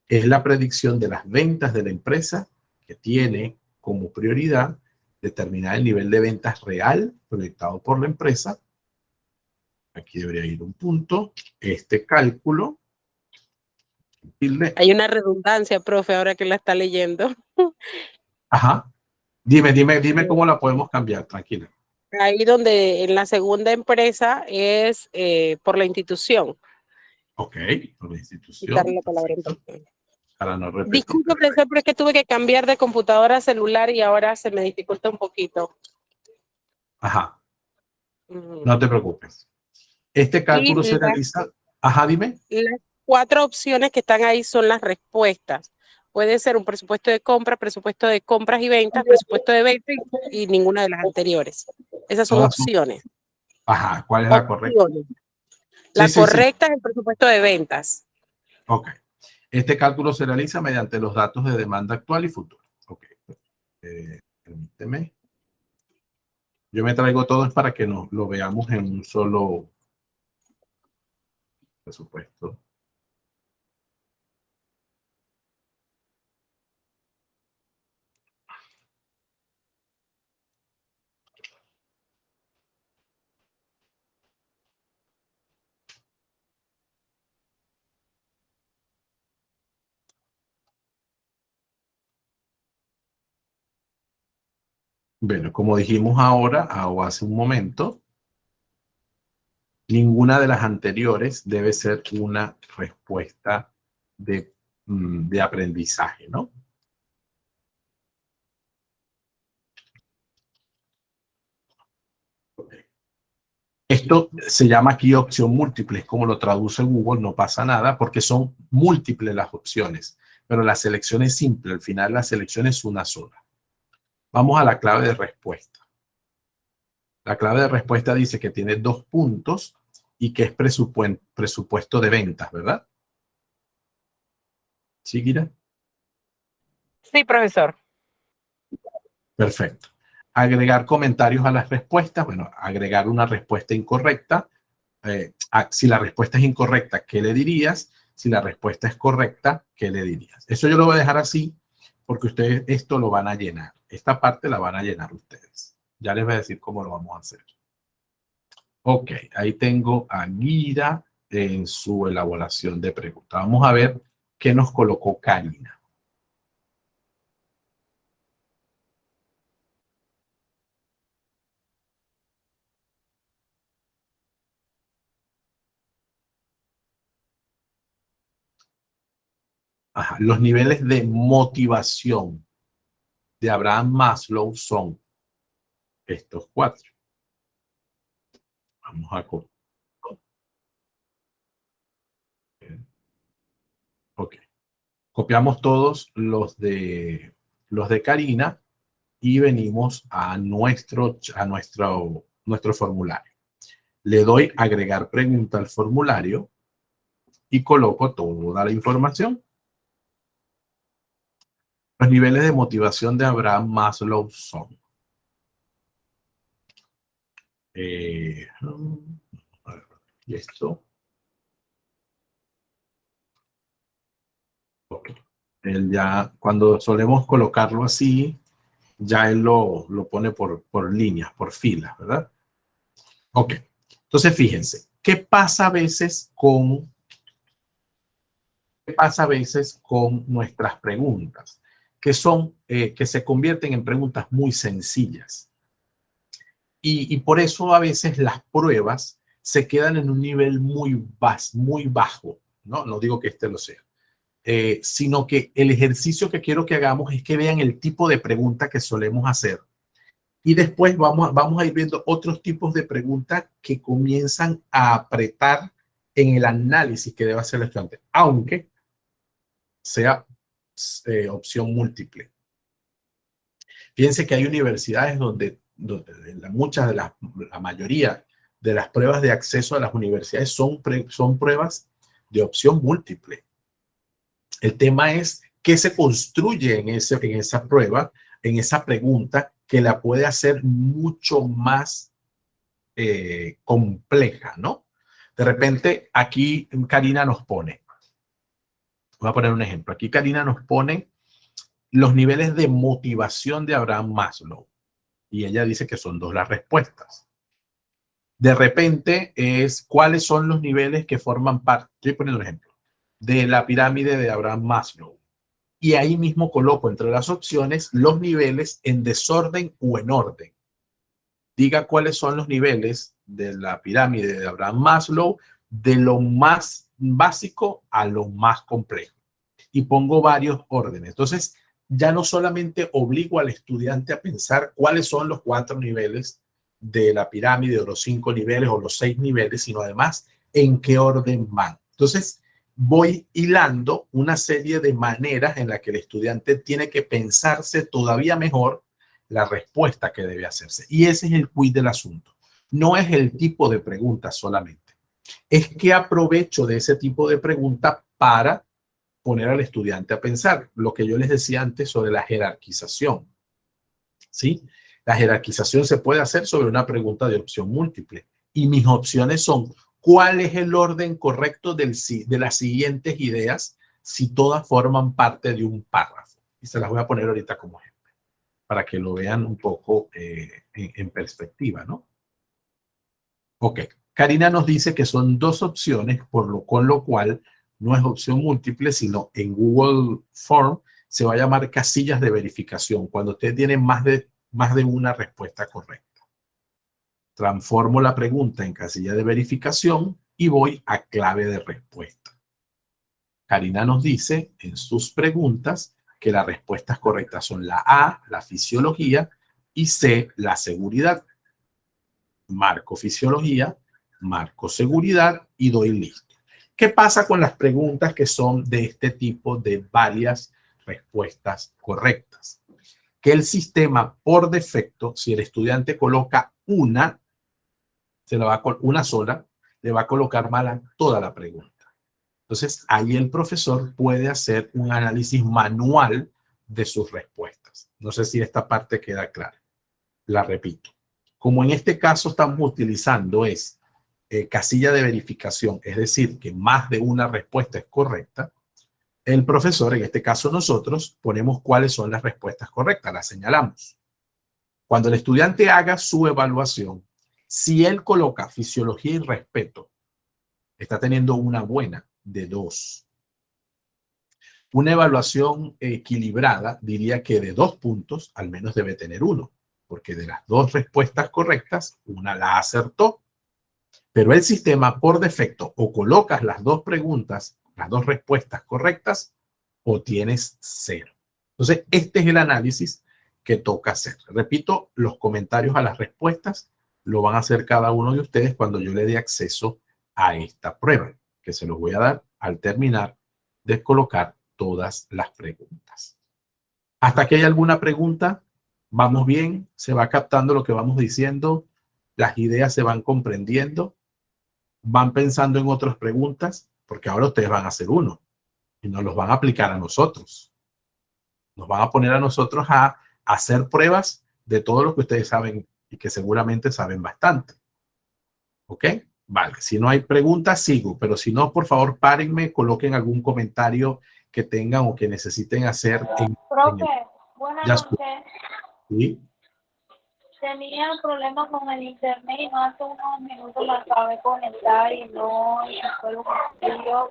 Es la predicción de las ventas de la empresa que tiene como prioridad determinar el nivel de ventas real proyectado por la empresa. Aquí debería ir un punto. Este cálculo. Hay una redundancia, profe, ahora que la está leyendo. Ajá. Dime cómo la podemos cambiar, tranquila. Ahí donde en la segunda empresa es por la institución. Ok, por la institución. Quitarle la palabra entonces. Para no repetir. Disculpe, profesor, pero es que tuve que cambiar de computadora a celular y ahora se me dificulta un poquito. Ajá. No te preocupes. Este cálculo se realiza. Ajá, dime. Las 4 opciones que están ahí son las respuestas. Puede ser un presupuesto de compras y ventas, presupuesto de ventas y ninguna de las anteriores. Esas son Todas opciones. Ajá, ¿cuál es la correcta? La Sí. correcta es el presupuesto de ventas. Ok. Este cálculo se realiza mediante los datos de demanda actual y futura. Ok. Permíteme. Yo me traigo todo para que lo veamos en un solo presupuesto. Bueno, como dijimos ahora o hace un momento, ninguna de las anteriores debe ser una respuesta de aprendizaje, ¿no? Esto se llama aquí opción múltiple, es como lo traduce Google, no pasa nada porque son múltiples las opciones, pero la selección es simple, al final la selección es una sola. Vamos a la clave de respuesta. La clave de respuesta dice que tiene 2 puntos y que es presupuesto de ventas, ¿verdad? ¿Sí, Kira? Sí, profesor. Perfecto. Agregar comentarios a las respuestas. Bueno, agregar una respuesta incorrecta. Si la respuesta es incorrecta, ¿qué le dirías? Si la respuesta es correcta, ¿qué le dirías? Eso yo lo voy a dejar así porque ustedes esto lo van a llenar. Esta parte la van a llenar ustedes. Ya les voy a decir cómo lo vamos a hacer. Ok, ahí tengo a Gira en su elaboración de preguntas. Vamos a ver qué nos colocó Karina. Ajá, los niveles de motivación de Abraham Maslow son estos 4. Vamos a copiar. Ok. Copiamos todos los de Karina y venimos a nuestro formulario. Le doy agregar pregunta al formulario y coloco toda la información. Los niveles de motivación de Abraham Maslow son. Y esto. Okay. Él ya, cuando solemos colocarlo así, ya él lo pone por líneas, por filas, ¿verdad? Ok. Entonces, fíjense, ¿qué pasa a veces con nuestras preguntas? Que se convierten en preguntas muy sencillas. Y por eso a veces las pruebas se quedan en un nivel muy bajo, ¿no? No digo que este lo sea. Sino que el ejercicio que quiero que hagamos es que vean el tipo de pregunta que solemos hacer. Y después vamos a ir viendo otros tipos de preguntas que comienzan a apretar en el análisis que debe hacer el estudiante, aunque sea opción múltiple. Fíjense que hay universidades donde la mayoría de las pruebas de acceso a las universidades son pruebas de opción múltiple. El tema es qué se construye en esa prueba, en esa pregunta, que la puede hacer mucho más compleja, ¿no? De repente, aquí Karina nos pone, voy a poner un ejemplo, aquí Karina nos pone los niveles de motivación de Abraham Maslow, y ella dice que son 2 las respuestas. De repente es cuáles son los niveles que forman parte, estoy poniendo un ejemplo, de la pirámide de Abraham Maslow. Y ahí mismo coloco entre las opciones los niveles en desorden o en orden. Diga cuáles son los niveles de la pirámide de Abraham Maslow, de lo más básico a lo más complejo. Y pongo varios órdenes. Entonces, ya no solamente obligo al estudiante a pensar cuáles son los 4 niveles de la pirámide, o los 5 niveles, o los 6 niveles, sino además en qué orden van. Entonces, voy hilando una serie de maneras en las que el estudiante tiene que pensarse todavía mejor la respuesta que debe hacerse. Y ese es el quid del asunto. No es el tipo de pregunta solamente. Es que aprovecho de ese tipo de pregunta para poner al estudiante a pensar. Lo que yo les decía antes sobre la jerarquización. ¿Sí? La jerarquización se puede hacer sobre una pregunta de opción múltiple. Y mis opciones son: ¿cuál es el orden correcto de las siguientes ideas si todas forman parte de un párrafo? Y se las voy a poner ahorita como ejemplo, para que lo vean un poco en perspectiva, ¿no? Ok, Karina nos dice que son 2 opciones, con lo cual no es opción múltiple, sino en Google Form se va a llamar casillas de verificación, cuando usted tiene más de una respuesta correcta. Transformo la pregunta en casilla de verificación y voy a clave de respuesta. Karina nos dice en sus preguntas que las respuestas correctas son la A, la fisiología, y C, la seguridad. Marco fisiología, marco seguridad y doy listo. ¿Qué pasa con las preguntas que son de este tipo de varias respuestas correctas? Que el sistema, por defecto, si el estudiante coloca una sola, le va a colocar mal a toda la pregunta. Entonces, ahí el profesor puede hacer un análisis manual de sus respuestas. No sé si esta parte queda clara. La repito. Como en este caso estamos utilizando casilla de verificación, es decir, que más de una respuesta es correcta, el profesor, en este caso nosotros, ponemos cuáles son las respuestas correctas, las señalamos. Cuando el estudiante haga su evaluación, si él coloca fisiología y respeto, está teniendo una buena de 2. Una evaluación equilibrada diría que de 2 puntos al menos debe tener 1, porque de las 2 respuestas correctas, una la acertó. Pero el sistema por defecto o colocas las 2 preguntas, las 2 respuestas correctas, o tienes 0. Entonces, este es el análisis que toca hacer. Repito, los comentarios a las respuestas lo van a hacer cada uno de ustedes cuando yo le dé acceso a esta prueba, que se los voy a dar al terminar de colocar todas las preguntas. ¿Hasta aquí hay alguna pregunta? ¿Vamos bien? ¿Se va captando lo que vamos diciendo? ¿Las ideas se van comprendiendo? ¿Van pensando en otras preguntas? Porque ahora ustedes van a hacer uno y nos los van a aplicar a nosotros. Nos van a poner a nosotros a hacer pruebas de todo lo que ustedes saben y que seguramente saben bastante. ¿Ok? Vale, si no hay preguntas, sigo, pero si no, por favor, párenme, coloquen algún comentario que tengan o que necesiten hacer. Profe, buenas noches. ¿Sí? Tenía problemas con el internet y no hace unos minutos me acabé de conectar y no fue lo que yo.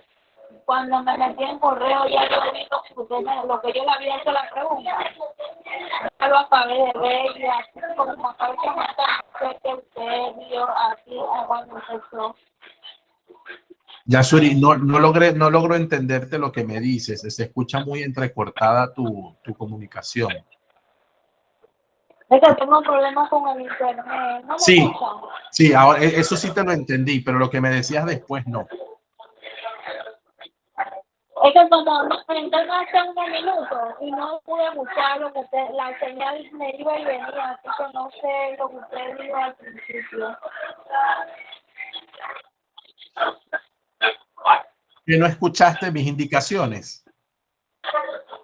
Cuando me metí en correo ya yo vi lo que yo le había hecho la pregunta. Ya lo acabé de ver y así como me acabé de comentar, sé que usted vio aquí cuando empezó. Yasuri, no logro entenderte lo que me dices. Se escucha muy entrecortada tu comunicación. Es que tengo problemas con el internet. ¿No me escuchan? Sí, ahora eso sí te lo entendí, pero lo que me decías después no. Es que cuando me entré hace unos minutos y no pude buscar lo que la señal me iba y venía, así que no sé lo que usted dijo al principio. ¿Que no escuchaste mis indicaciones?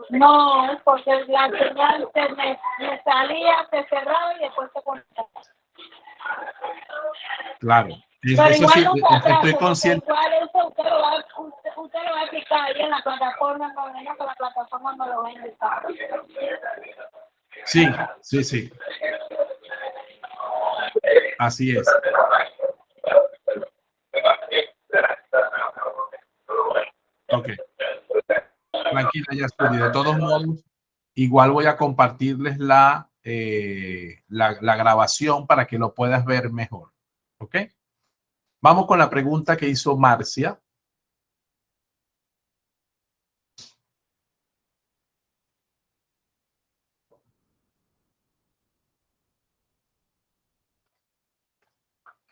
No, porque la señal me salía, se cerraba y después se conectaba. Claro. Pero Eso igual sí, no se atrasa, estoy consciente. igual eso usted lo va a explicar ahí en la plataforma, no venga que la plataforma me lo va a indicar. Sí. Así es. Ok. Tranquila, Yasuri. De todos modos, igual voy a compartirles la grabación para que lo puedas ver mejor. ¿Ok? Vamos con la pregunta que hizo Marcia.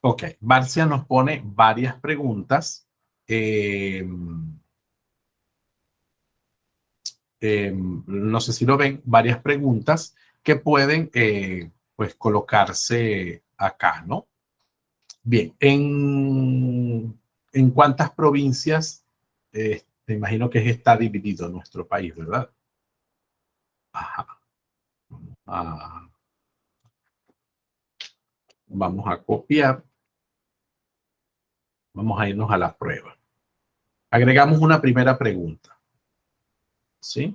Ok, Marcia nos pone varias preguntas. No sé si lo ven, varias preguntas que pueden pues colocarse acá, ¿no? Bien, ¿en cuántas provincias? Me imagino que está dividido nuestro país, ¿verdad? Ajá. Vamos a copiar. Vamos a irnos a la prueba. Agregamos una primera pregunta. ¿Sí?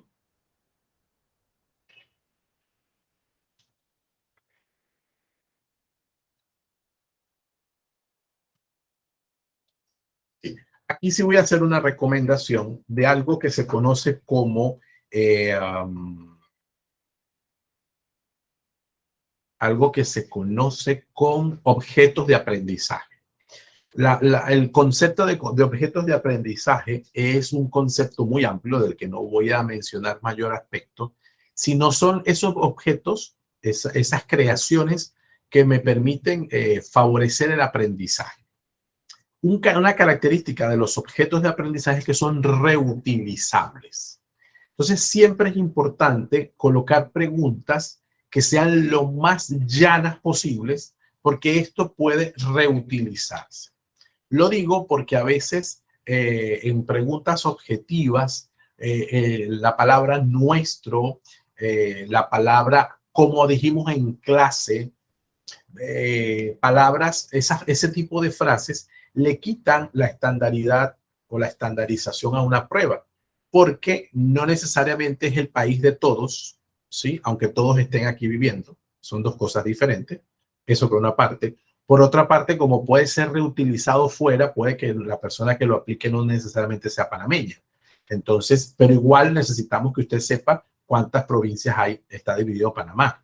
Aquí sí voy a hacer una recomendación de algo que se conoce como con objetos de aprendizaje. El concepto de objetos de aprendizaje es un concepto muy amplio del que no voy a mencionar mayor aspecto, sino son esos objetos, esas creaciones que me permiten favorecer el aprendizaje. Una característica de los objetos de aprendizaje es que son reutilizables. Entonces, siempre es importante colocar preguntas que sean lo más llanas posibles, porque esto puede reutilizarse. Lo digo porque a veces en preguntas objetivas, la palabra nuestro, la palabra como dijimos en clase, palabras, ese tipo de frases le quitan la estandaridad o la estandarización a una prueba, porque no necesariamente es el país de todos, ¿sí? Aunque todos estén aquí viviendo. Son dos cosas diferentes. Eso por una parte. Por otra parte, como puede ser reutilizado fuera, puede que la persona que lo aplique no necesariamente sea panameña. Entonces, pero igual necesitamos que usted sepa cuántas provincias hay, está dividido Panamá.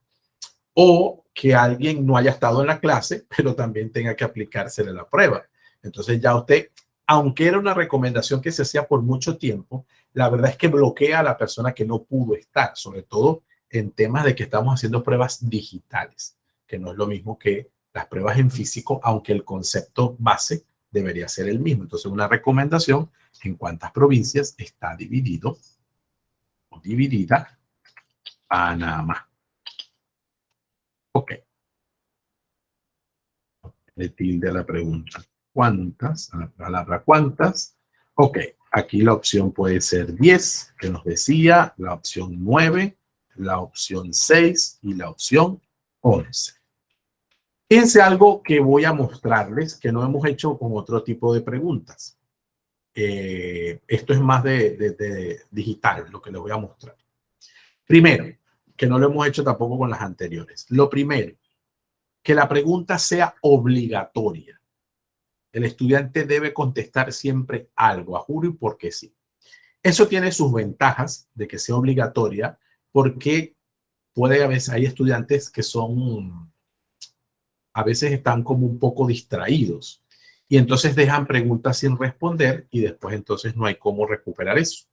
O que alguien no haya estado en la clase, pero también tenga que aplicársele la prueba. Entonces ya usted, aunque era una recomendación que se hacía por mucho tiempo, la verdad es que bloquea a la persona que no pudo estar, sobre todo en temas de que estamos haciendo pruebas digitales, que no es lo mismo que las pruebas en físico, aunque el concepto base debería ser el mismo. Entonces, una recomendación en cuántas provincias está dividido o dividida Panamá. Ok. Le tilde a la pregunta. ¿Cuántas? A la palabra ¿cuántas? Ok. Aquí la opción puede ser 10, que nos decía, la opción 9, la opción 6 y la opción 11. Fíjense algo que voy a mostrarles que no hemos hecho con otro tipo de preguntas. Esto es más de digital, lo que les voy a mostrar. Primero, que no lo hemos hecho tampoco con las anteriores. Lo primero, que la pregunta sea obligatoria. El estudiante debe contestar siempre algo, a juro y porque sí. Eso tiene sus ventajas de que sea obligatoria, porque puede haber, hay estudiantes que son, a veces están como un poco distraídos y entonces dejan preguntas sin responder y después entonces no hay cómo recuperar eso.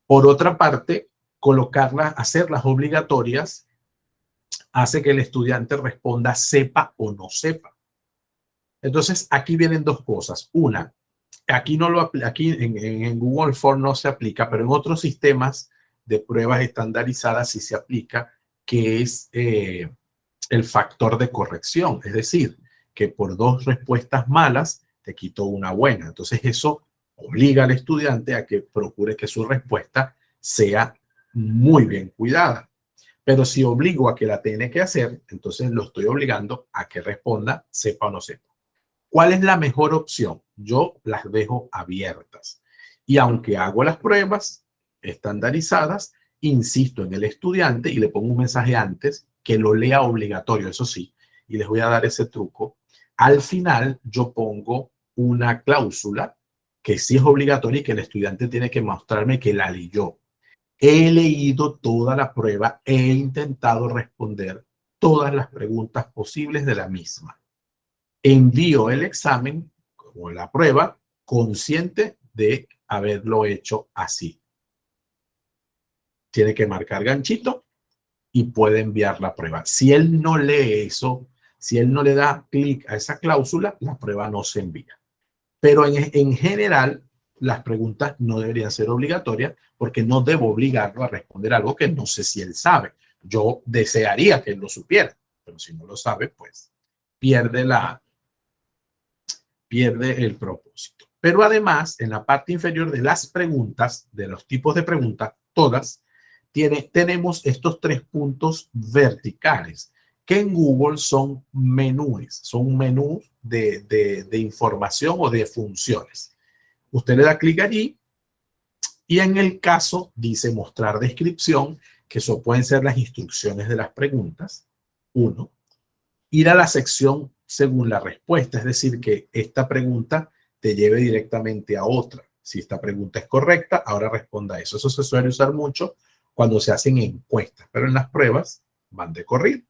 Por otra parte, colocarlas, hacerlas obligatorias hace que el estudiante responda sepa o no sepa. Entonces, aquí vienen dos cosas. Una, aquí en Google Form no se aplica, pero en otros sistemas de pruebas estandarizadas sí se aplica, que es el factor de corrección. Es decir, que por 2 respuestas malas te quitó una buena. Entonces, eso obliga al estudiante a que procure que su respuesta sea muy bien cuidada. Pero si obligo a que la tiene que hacer, entonces lo estoy obligando a que responda sepa o no sepa. ¿Cuál es la mejor opción? Yo las dejo abiertas. Y aunque hago las pruebas estandarizadas, insisto en el estudiante y le pongo un mensaje antes que lo lea obligatorio, eso sí, y les voy a dar ese truco. Al final yo pongo una cláusula que sí es obligatoria y que el estudiante tiene que mostrarme que la leyó. He leído toda la prueba, he intentado responder todas las preguntas posibles de la misma. Envío el examen o la prueba consciente de haberlo hecho así. Tiene que marcar ganchito y puede enviar la prueba. Si él no lee eso, si él no le da clic a esa cláusula, la prueba no se envía. Pero en general, las preguntas no deberían ser obligatorias porque no debo obligarlo a responder algo que no sé si él sabe. Yo desearía que él lo supiera, pero si no lo sabe, pues pierde el propósito. Pero además, en la parte inferior de las preguntas, de los tipos de preguntas, todas, tenemos estos 3 puntos verticales, que en Google son menús, son menús de información o de funciones. Usted le da clic allí y en el caso dice mostrar descripción, que eso pueden ser las instrucciones de las preguntas. 1. Ir a la sección según la respuesta, es decir, que esta pregunta te lleve directamente a otra. Si esta pregunta es correcta, ahora responda a eso. Eso se suele usar mucho cuando se hacen encuestas, pero en las pruebas van de corrido.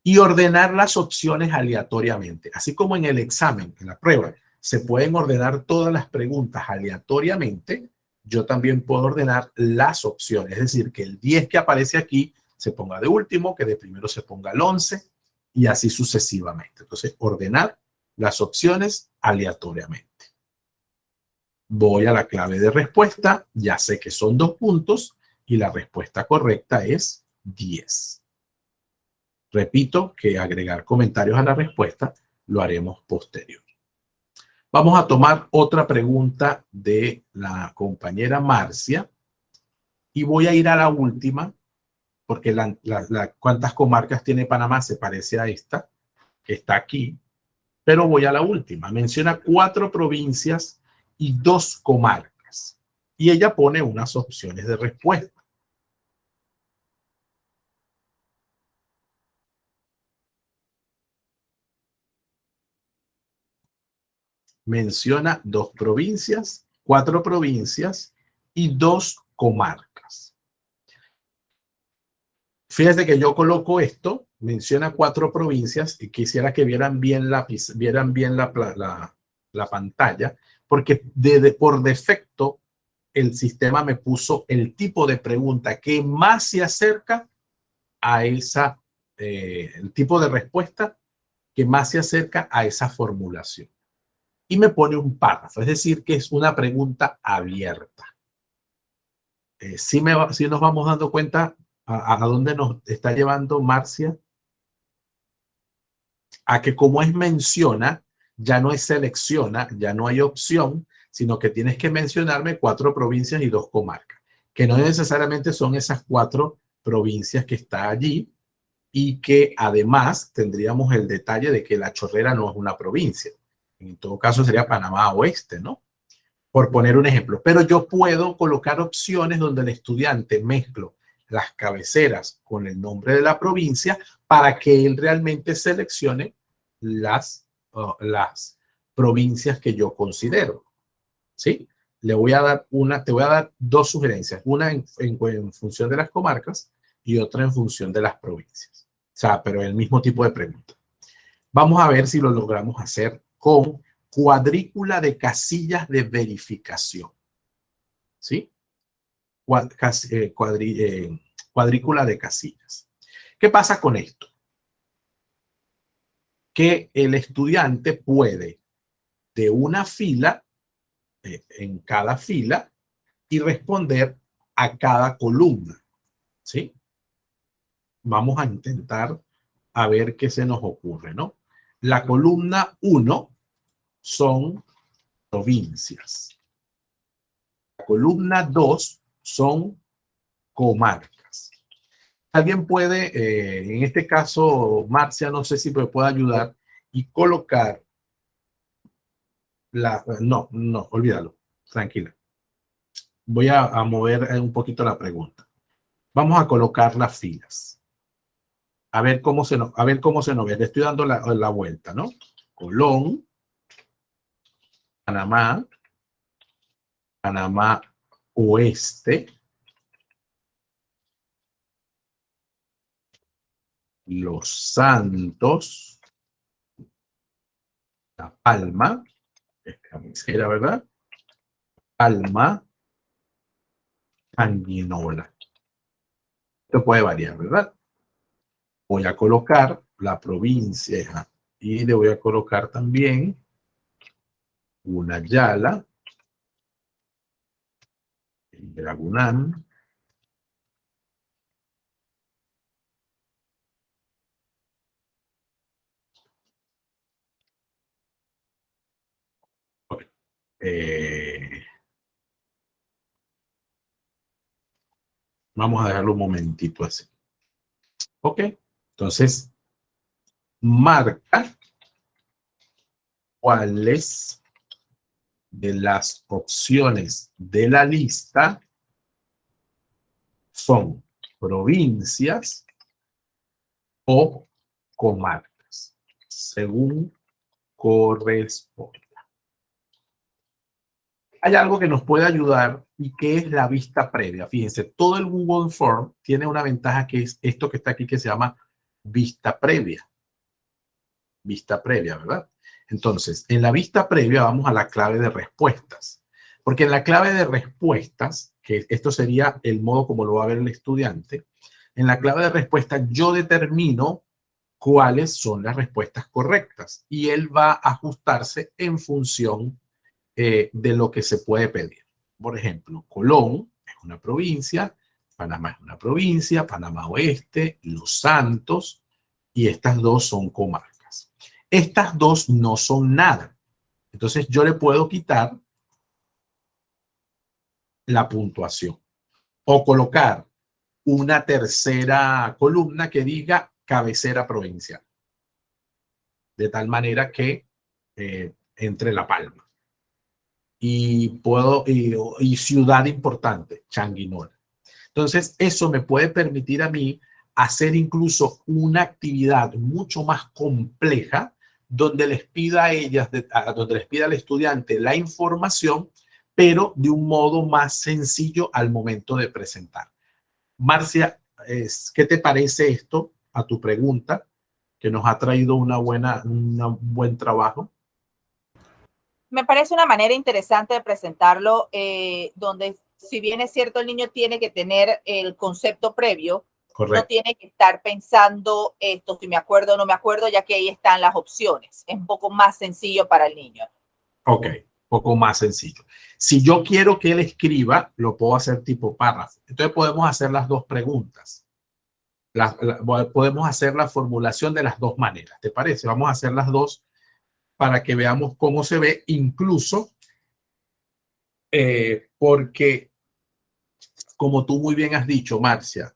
Y ordenar las opciones aleatoriamente. Así como en el examen, en la prueba, se pueden ordenar todas las preguntas aleatoriamente, yo también puedo ordenar las opciones. Es decir, que el 10 que aparece aquí se ponga de último, que de primero se ponga el 11 y así sucesivamente. Entonces, ordenar las opciones aleatoriamente. Voy a la clave de respuesta, ya sé que son 2 puntos y la respuesta correcta es 10. Repito que agregar comentarios a la respuesta lo haremos posterior. Vamos a tomar otra pregunta de la compañera Marcia y voy a ir a la última porque cuántas comarcas tiene Panamá se parece a esta que está aquí, pero voy a la última. Menciona 4 provincias y 2 comarcas y ella pone unas opciones de respuesta. Menciona 2 provincias, 4 provincias y 2 comarcas. Fíjense que yo coloco esto, menciona 4 provincias y quisiera que vieran bien la pantalla, porque por defecto el sistema me puso el tipo de pregunta que más se acerca a esa, el tipo de respuesta que más se acerca a esa formulación. Y me pone un párrafo, es decir, que es una pregunta abierta. ¿Sí nos vamos dando cuenta a dónde nos está llevando Marcia? A que como es menciona, ya no es selecciona, ya no hay opción, sino que tienes que mencionarme 4 provincias y 2 comarcas, que no necesariamente son esas 4 provincias que está allí, y que además tendríamos el detalle de que La Chorrera no es una provincia. En todo caso sería Panamá Oeste, ¿no? Por poner un ejemplo. Pero yo puedo colocar opciones donde el estudiante mezclo las cabeceras con el nombre de la provincia para que él realmente seleccione las provincias que yo considero. ¿Sí? Le voy a dar te voy a dar 2 sugerencias. Una en función de las comarcas y otra en función de las provincias. O sea, pero el mismo tipo de pregunta. Vamos a ver si lo logramos hacer con cuadrícula de casillas de verificación. ¿Sí? Cuadrícula de casillas. ¿Qué pasa con esto? Que el estudiante puede de una fila, en cada fila, y responder a cada columna. ¿Sí? Vamos a intentar a ver qué se nos ocurre, ¿no? La columna 1 son provincias. La columna 2 son comarcas. Alguien puede, en este caso, Marcia, no sé si me puede ayudar y colocar no, olvídalo, tranquila. Voy a mover un poquito la pregunta. Vamos a colocar las filas. A ver cómo se nos ve. Le estoy dando la vuelta, ¿no? Colón, Panamá, Panamá Oeste, Los Santos, La Palma, es cabecera, ¿verdad? Palma, Anguinola. Esto puede variar, ¿verdad? Voy a colocar la provincia y le voy a colocar también una Yala, Dragunán, vamos a dejarlo un momentito así. Ok, entonces marca cuáles de las opciones de la lista son provincias o comarcas, según corresponda. Hay algo que nos puede ayudar y que es la vista previa. Fíjense, todo el Google Form tiene una ventaja que es esto que está aquí que se llama vista previa. Vista previa, ¿verdad? Entonces, en la vista previa vamos a la clave de respuestas. Porque en la clave de respuestas, que esto sería el modo como lo va a ver el estudiante, en la clave de respuestas yo determino cuáles son las respuestas correctas y él va a ajustarse en función de lo que se puede pedir. Por ejemplo, Colón es una provincia, Panamá es una provincia, Panamá Oeste, Los Santos, y estas 2 son comarcas. Estas 2 no son nada. Entonces yo le puedo quitar la puntuación o colocar una tercera columna que diga cabecera provincial, de tal manera que entre La Palma. Y ciudad importante, Changuinola. Entonces, eso me puede permitir a mí hacer incluso una actividad mucho más compleja donde les pida a ellas, donde les pida al estudiante la información, pero de un modo más sencillo al momento de presentar. Marcia, ¿qué te parece esto a tu pregunta? Que nos ha traído un buen trabajo. Me parece una manera interesante de presentarlo, donde si bien es cierto, el niño tiene que tener el concepto previo, Correcto. no tiene que estar pensando esto, si me acuerdo o no me acuerdo, ya que ahí están las opciones. Es un poco más sencillo para el niño. Ok, poco más sencillo. Si yo quiero que él escriba, lo puedo hacer tipo párrafo. Entonces podemos hacer las dos preguntas. Podemos hacer la formulación de las dos maneras. ¿Te parece? Vamos a hacer las dos para que veamos cómo se ve, incluso porque, como tú muy bien has dicho, Marcia,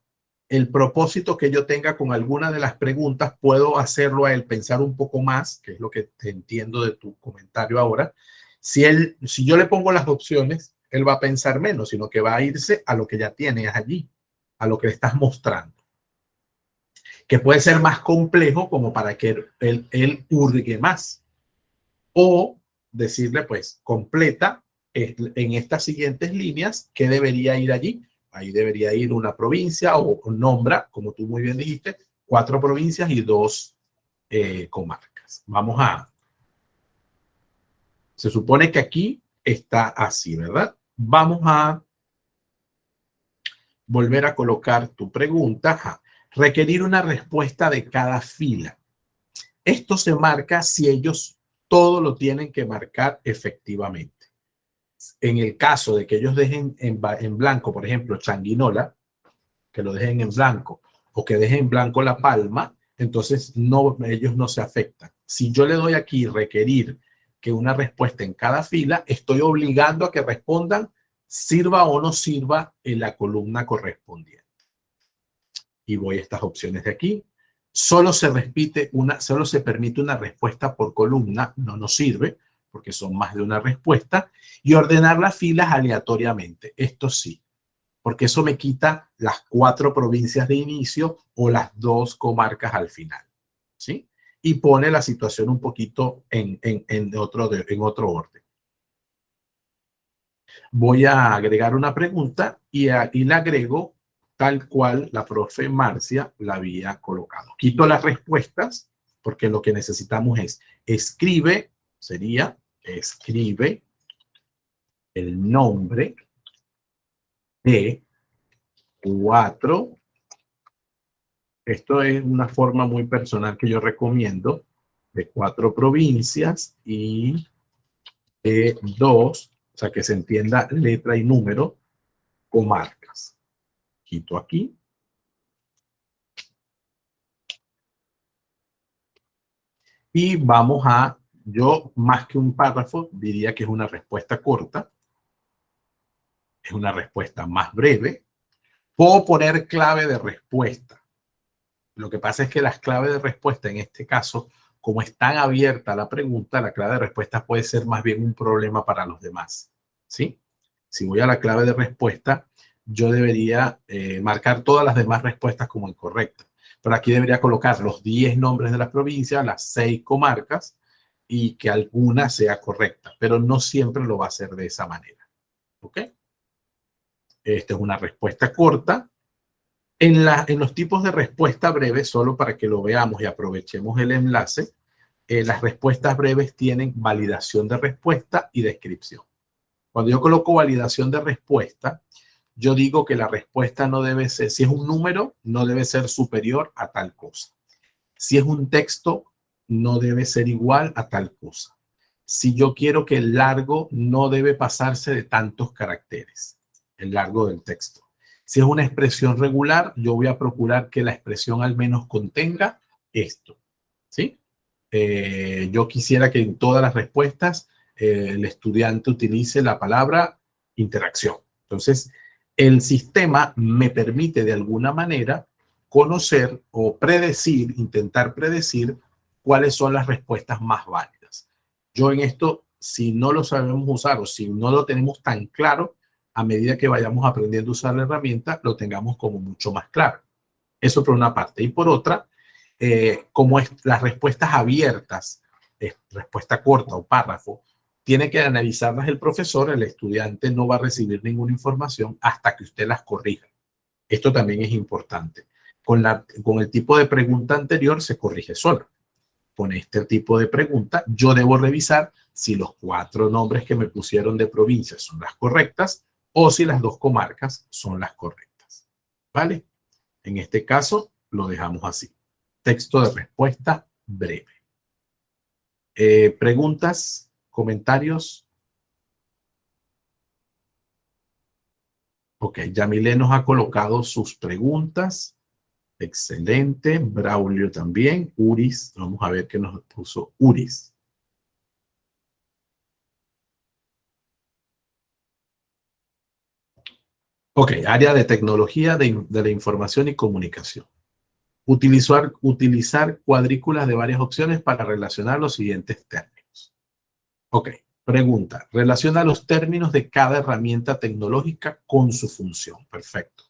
el propósito que yo tenga con alguna de las preguntas, puedo hacerlo a él pensar un poco más, que es lo que te entiendo de tu comentario ahora. Si yo le pongo las opciones, él va a pensar menos, sino que va a irse a lo que ya tienes allí, a lo que le estás mostrando, que puede ser más complejo como para que él hurgue más. O decirle, pues, completa en estas siguientes líneas qué debería ir allí. Ahí debería ir una provincia o nombra, como tú muy bien dijiste, 4 provincias y 2 comarcas. Se supone que aquí está así, ¿verdad? Vamos a volver a colocar tu pregunta. Ajá. Requerir una respuesta de cada fila. Esto se marca si ellos todo lo tienen que marcar efectivamente. En el caso de que ellos dejen en blanco, por ejemplo, Changuinola, que lo dejen en blanco, o que dejen en blanco La Palma, entonces ellos no se afectan. Si yo le doy aquí requerir que una respuesta en cada fila, estoy obligando a que respondan sirva o no sirva en la columna correspondiente. Y voy a estas opciones de aquí. Solo se permite una respuesta por columna, no nos sirve, porque son más de una respuesta, y ordenar las filas aleatoriamente. Esto sí, porque eso me quita las 4 provincias de inicio o las 2 comarcas al final, ¿sí? Y pone la situación un poquito en otro orden. Voy a agregar una pregunta y la agrego tal cual la profe Marcia la había colocado. Quito las respuestas porque lo que necesitamos es escribe el nombre de 4. Esto es una forma muy personal que yo recomiendo, de 4 provincias y de 2, o sea, que se entienda letra y número, comarcas. Quito aquí. Y vamos yo más que un párrafo, diría que es una respuesta corta. Es una respuesta más breve. Puedo poner clave de respuesta. Lo que pasa es que las claves de respuesta en este caso, como es tan abierta la pregunta, la clave de respuesta puede ser más bien un problema para los demás, ¿sí? Si voy a la clave de respuesta, yo debería marcar todas las demás respuestas como incorrectas. Pero aquí debería colocar los 10 nombres de las provincias, las 6 comarcas y que alguna sea correcta. Pero no siempre lo va a hacer de esa manera. ¿Ok? Esta es una respuesta corta. En los tipos de respuesta breve, solo para que lo veamos y aprovechemos el enlace, las respuestas breves tienen validación de respuesta y descripción. Cuando yo coloco validación de respuesta, yo digo que la respuesta no debe ser, si es un número, no debe ser superior a tal cosa. Si es un texto, no debe ser igual a tal cosa. Si yo quiero que el largo no debe pasarse de tantos caracteres, el largo del texto. Si es una expresión regular, yo voy a procurar que la expresión al menos contenga esto, ¿sí? Yo quisiera que en todas las respuestas el estudiante utilice la palabra interacción. Entonces, el sistema me permite de alguna manera conocer o predecir, intentar predecir cuáles son las respuestas más válidas. Yo en esto, si no lo sabemos usar o si no lo tenemos tan claro, a medida que vayamos aprendiendo a usar la herramienta, lo tengamos como mucho más claro. Eso por una parte. Y por otra, como las respuestas abiertas, respuesta corta o párrafo, tiene que analizarlas el profesor, el estudiante no va a recibir ninguna información hasta que usted las corrija. Esto también es importante. Con el tipo de pregunta anterior se corrige solo. Con este tipo de pregunta, yo debo revisar si los 4 nombres que me pusieron de provincia son las correctas o si las dos comarcas son las correctas. ¿Vale? En este caso lo dejamos así. Texto de respuesta breve. ¿Preguntas? ¿Comentarios? Ok, Yamile nos ha colocado sus preguntas. Excelente. Braulio también. Uris. Vamos a ver qué nos puso Uris. Ok, área de tecnología de la información y comunicación. Utilizar cuadrículas de varias opciones para relacionar los siguientes términos. Ok, pregunta. Relaciona los términos de cada herramienta tecnológica con su función. Perfecto.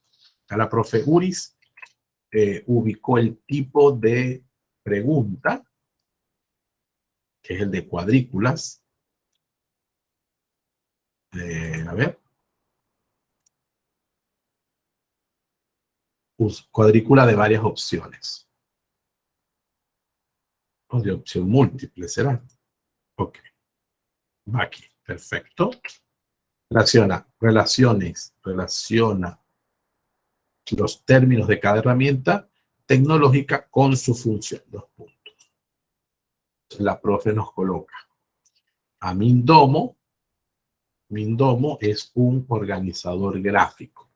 A la profe Uris ubicó el tipo de pregunta, que es el de cuadrículas. A ver. Cuadrícula de varias opciones. O de opción múltiple, ¿será? Ok. Va aquí. Perfecto. Relaciona los términos de cada herramienta tecnológica con su función. 2 puntos. La profe nos coloca a Mindomo. Mindomo es un organizador gráfico.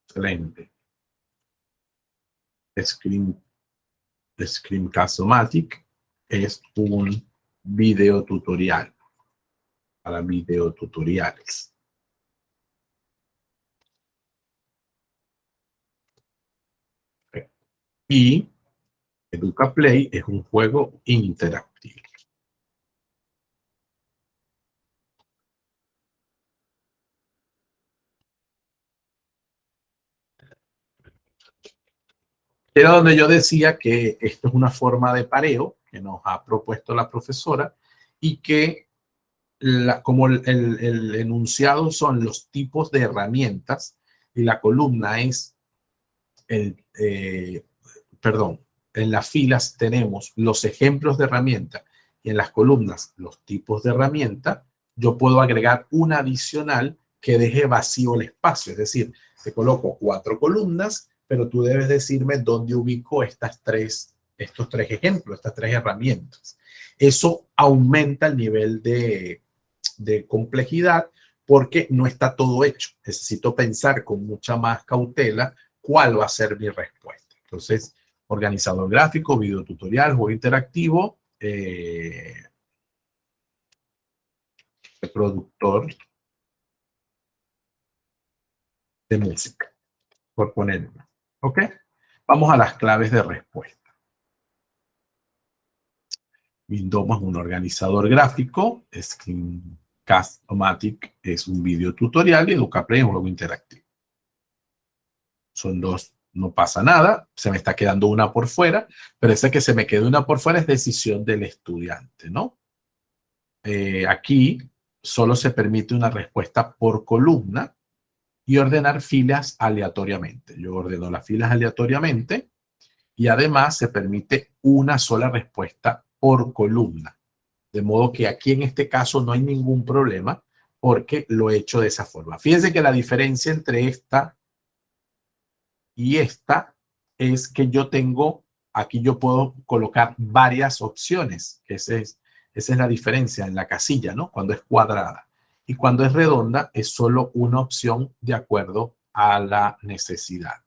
Excelente. Screencast-O-Matic es un video tutorial para videotutoriales. Y EducaPlay es un juego interactivo. Era donde yo decía que esto es una forma de pareo que nos ha propuesto la profesora y que como el enunciado son los tipos de herramientas y la columna es perdón, en las filas tenemos los ejemplos de herramienta y en las columnas los tipos de herramienta, yo puedo agregar una adicional que deje vacío el espacio. Es decir, te coloco 4 columnas, pero tú debes decirme dónde ubico estos 3 ejemplos, estas 3 herramientas. Eso aumenta el nivel de complejidad porque no está todo hecho. Necesito pensar con mucha más cautela cuál va a ser mi respuesta. Entonces, organizador gráfico, video tutorial, juego interactivo, productor de música, por poner una. ¿Ok? Vamos a las claves de respuesta. Mindomo es un organizador gráfico, Screencast-O-Matic es un video tutorial y EducaPlay es un juego interactivo. Son 2, no pasa nada, se me está quedando una por fuera, pero ese que se me quede una por fuera es decisión del estudiante, ¿no? Aquí solo se permite una respuesta por columna y ordenar filas aleatoriamente. Yo ordeno las filas aleatoriamente y además se permite una sola respuesta por columna. De modo que aquí en este caso no hay ningún problema porque lo he hecho de esa forma. Fíjense que la diferencia entre esta y esta es que yo tengo, aquí yo puedo colocar varias opciones. Esa es la diferencia en la casilla, ¿no? Cuando es cuadrada. Y cuando es redonda es solo una opción de acuerdo a la necesidad.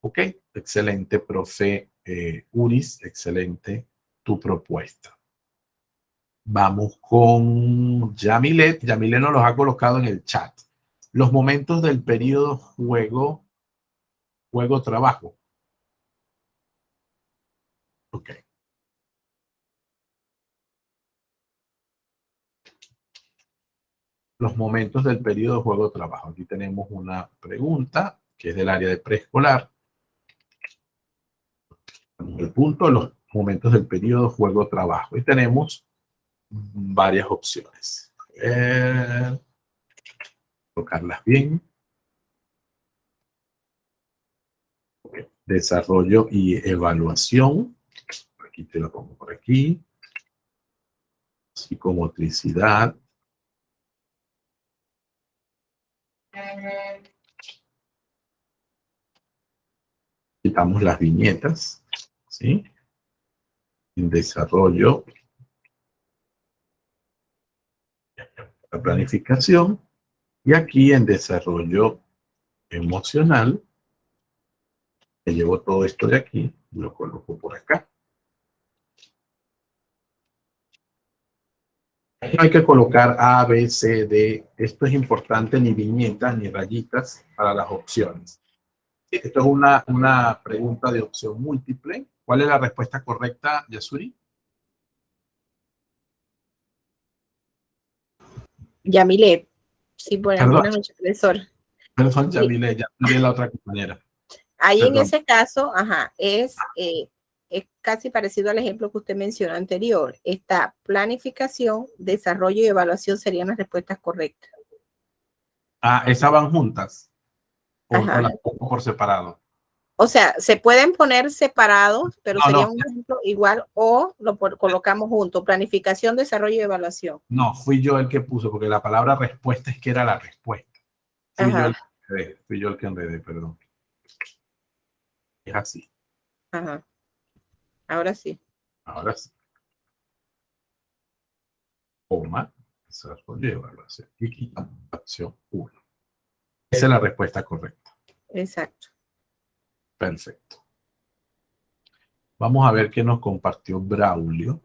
¿Ok? Excelente, profe Uris. Excelente tu propuesta. Vamos con Yamilet. Yamilet nos los ha colocado en el chat. Los momentos del periodo juego-trabajo. Ok. Los momentos del periodo juego-trabajo. Aquí tenemos una pregunta que es del área de preescolar. El punto, los momentos del periodo juego-trabajo. Y tenemos varias opciones. Colocarlas bien. desarrollo y evaluación. Aquí te lo pongo por aquí. Psicomotricidad. Quitamos las viñetas, ¿sí? En desarrollo, la planificación, y aquí en desarrollo emocional, me llevo todo esto de aquí y lo coloco por acá. No hay que colocar A, B, C, D. Esto es importante, ni viñetas ni rayitas para las opciones. Esto es una pregunta de opción múltiple. ¿Cuál es la respuesta correcta, Yasuri? Yamile, sí, Perdón, buenas noches, profesor. perdón, Sí, Yamile, ya estudié la otra compañera. ahí en Perdón. ese caso, ajá, es casi parecido al ejemplo que usted mencionó anterior. Está planificación, desarrollo y evaluación serían las respuestas correctas. Ah, ¿esas van juntas? ¿O Ajá. las pongo por separado? O sea, se pueden poner separados, pero No, sería no. un ejemplo igual o colocamos juntos. Planificación, desarrollo y evaluación. No, fui yo el que puso, porque la palabra respuesta es que era la respuesta. Fui yo Ajá, el que enredé, fui yo el que enredé, perdón. Es así. ajá. Ahora sí. Ahora sí. Coma, desarrollo y evaluación. Y quitamos la opción 1. Esa es la respuesta correcta. Exacto. Perfecto. Vamos a ver qué nos compartió Braulio.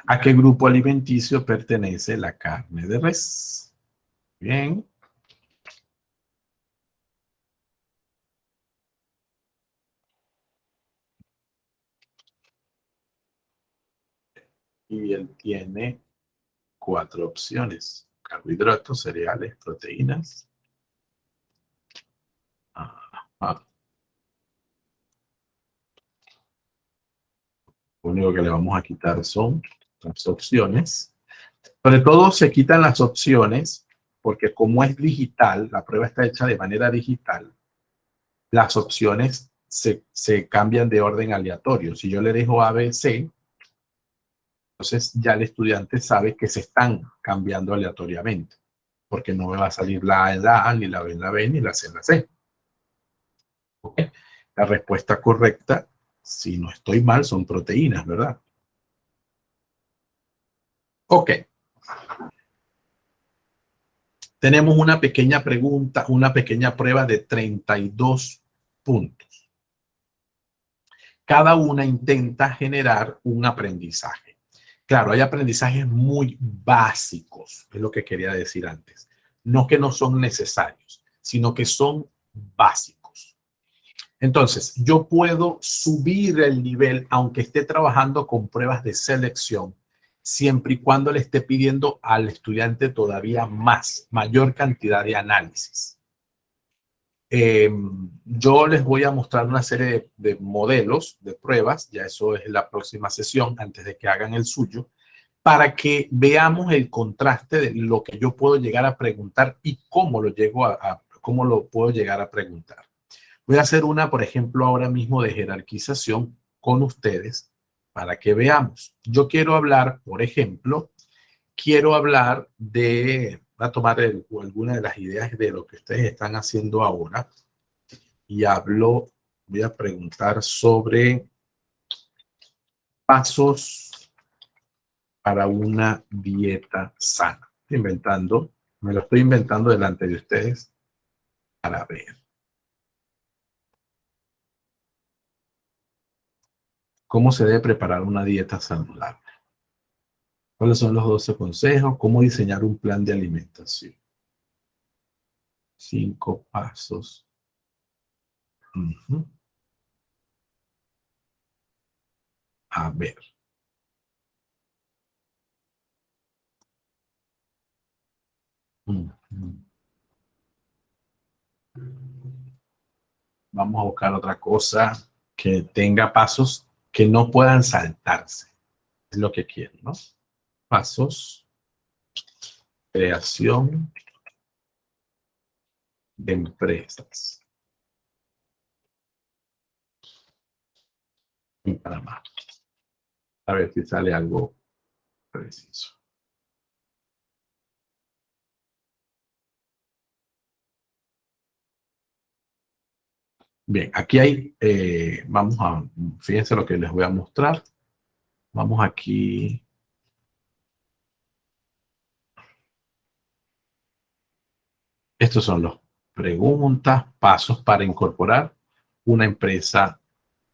¿A qué grupo alimenticio pertenece la carne de res? Bien. Y él tiene 4 opciones: carbohidratos, cereales, proteínas. Lo único que le vamos a quitar son las opciones. Sobre todo se quitan las opciones porque como es digital, la prueba está hecha de manera digital, las opciones se cambian de orden aleatorio. Si yo le dejo A, B, C, entonces ya el estudiante sabe que se están cambiando aleatoriamente, porque no me va a salir la A en la A, ni la B en la B, ni la C en la C. ¿Okay? La respuesta correcta, si no estoy mal, son proteínas, ¿verdad? Ok. Tenemos una pequeña pregunta, una pequeña prueba de 32 puntos. Cada una intenta generar un aprendizaje. Claro, hay aprendizajes muy básicos, es lo que quería decir antes. No que no son necesarios, sino que son básicos. Entonces, yo puedo subir el nivel aunque esté trabajando con pruebas de selección, siempre y cuando le esté pidiendo al estudiante todavía mayor cantidad de análisis. Yo les voy a mostrar una serie de modelos de pruebas, ya eso es la próxima sesión, antes de que hagan el suyo, para que veamos el contraste de lo que yo puedo llegar a preguntar y cómo lo cómo lo puedo llegar a preguntar. Voy a hacer una, por ejemplo, ahora mismo de jerarquización con ustedes para que veamos. Yo quiero hablar, por ejemplo, voy a tomar alguna de las ideas de lo que ustedes están haciendo ahora y voy a preguntar sobre pasos para una dieta sana. Me lo estoy inventando delante de ustedes para ver. ¿Cómo se debe preparar una dieta saludable? ¿Cuáles son los 12 consejos? ¿Cómo diseñar un plan de alimentación? 5 pasos. A ver. Vamos a buscar otra cosa que tenga pasos que no puedan saltarse. Es lo que quiero, ¿no? Pasos creación de empresas en Panamá. A ver si sale algo preciso. Bien, aquí hay, fíjense lo que les voy a mostrar. Vamos aquí. Estos son los preguntas, pasos para incorporar una empresa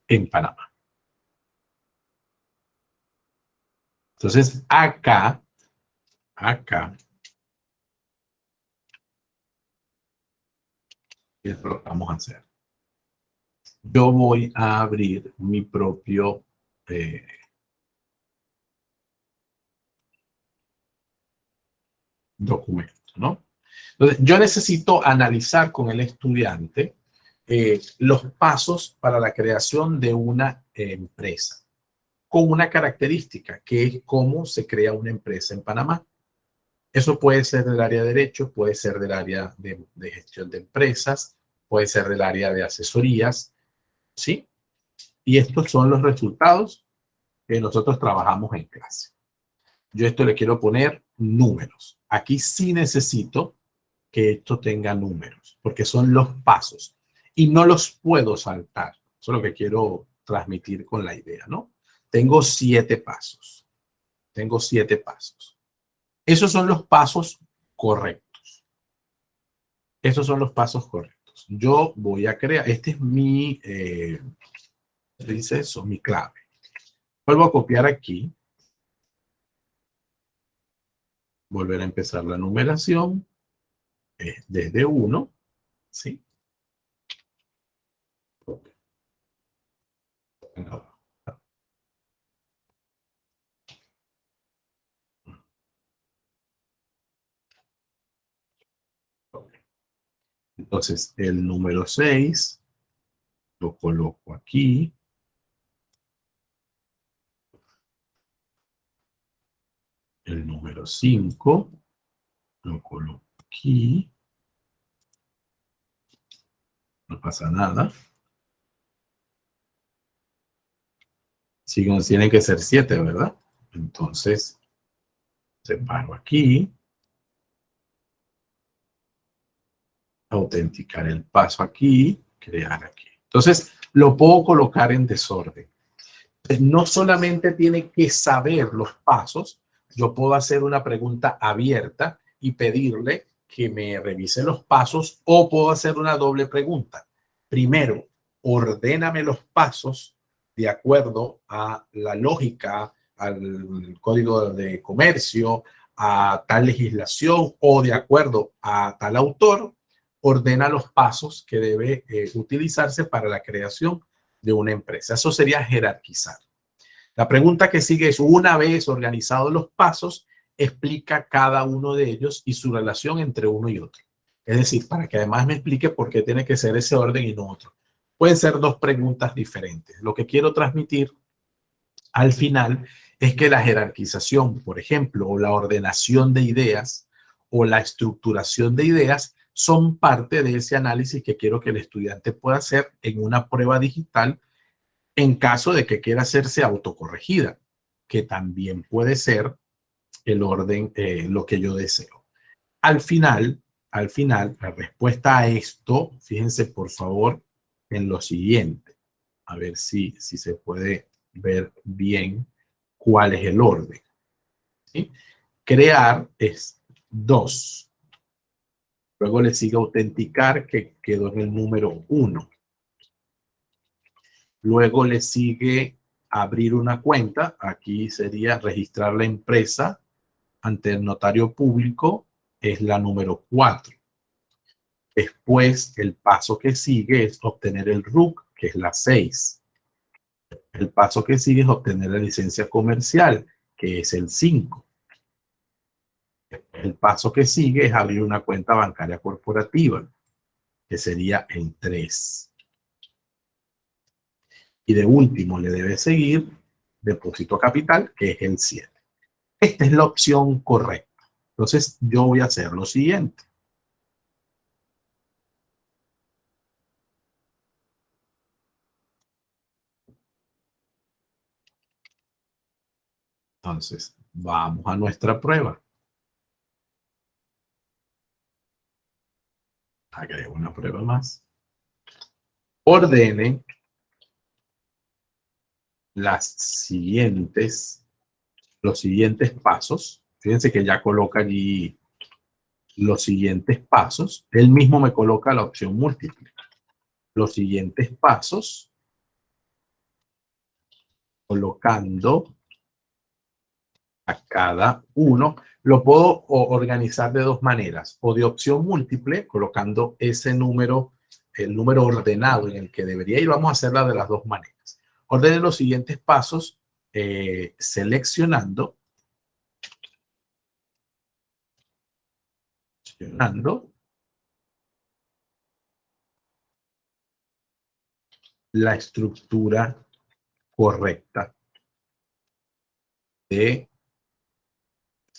en Panamá. Entonces, acá, ¿qué es lo que vamos a hacer? Yo voy a abrir mi propio documento, ¿no? Entonces, yo necesito analizar con el estudiante los pasos para la creación de una empresa, con una característica, que es cómo se crea una empresa en Panamá. Eso puede ser del área de derecho, puede ser del área de gestión de empresas, puede ser del área de asesorías, ¿sí? Y estos son los resultados que nosotros trabajamos en clase. Yo esto le quiero poner números. Aquí sí necesito que esto tenga números, porque son los pasos y no los puedo saltar. Eso es lo que quiero transmitir con la idea, ¿no? Tengo 7 pasos. Tengo 7 pasos. Esos son los pasos correctos. Esos son los pasos correctos. Yo voy a crear, este es mi, dice eso, mi clave. Vuelvo a copiar aquí. Volver a empezar la numeración. Desde 1, ¿sí? Entonces, el número 6 lo coloco aquí. El número 5 lo coloco aquí. No pasa nada. Tienen que ser 7, ¿verdad? Entonces, separo aquí. Autenticar el paso aquí. Crear aquí. Entonces, lo puedo colocar en desorden. No solamente tiene que saber los pasos, yo puedo hacer una pregunta abierta y pedirle que me revise los pasos, o puedo hacer una doble pregunta. Primero, ordéname los pasos de acuerdo a la lógica, al código de comercio, a tal legislación o de acuerdo a tal autor, ordena los pasos que debe utilizarse para la creación de una empresa. Eso sería jerarquizar. La pregunta que sigue es, una vez organizados los pasos, explica cada uno de ellos y su relación entre uno y otro. Es decir, para que además me explique por qué tiene que ser ese orden y no otro. Pueden ser 2 preguntas diferentes. Lo que quiero transmitir al final es que la jerarquización, por ejemplo, o la ordenación de ideas o la estructuración de ideas son parte de ese análisis que quiero que el estudiante pueda hacer en una prueba digital en caso de que quiera hacerse autocorregida, que también puede ser el orden, lo que yo deseo. Al final, la respuesta a esto, fíjense por favor en lo siguiente, a ver si se puede ver bien cuál es el orden. ¿Sí? Crear es 2. Luego le sigue autenticar, que quedó en el número 1. Luego le sigue abrir una cuenta. Aquí sería registrar la empresa ante el notario público. Es la número 4. Después, el paso que sigue es obtener el RUC, que es la 6. El paso que sigue es obtener la licencia comercial, que es el 5. El paso que sigue es abrir una cuenta bancaria corporativa, que sería el 3. Y de último le debe seguir depósito capital, que es el 7. Esta es la opción correcta. Entonces, yo voy a hacer lo siguiente. Entonces, vamos a nuestra prueba. Agrego una prueba más. Ordene los siguientes pasos. Fíjense que ya coloca allí los siguientes pasos. Él mismo me coloca la opción múltiple. Los siguientes pasos, colocando a cada uno. Lo puedo organizar de dos maneras, o de opción múltiple, colocando ese número, el número ordenado en el que debería ir. Vamos a hacerla de las dos maneras. Ordene los siguientes pasos seleccionando la estructura correcta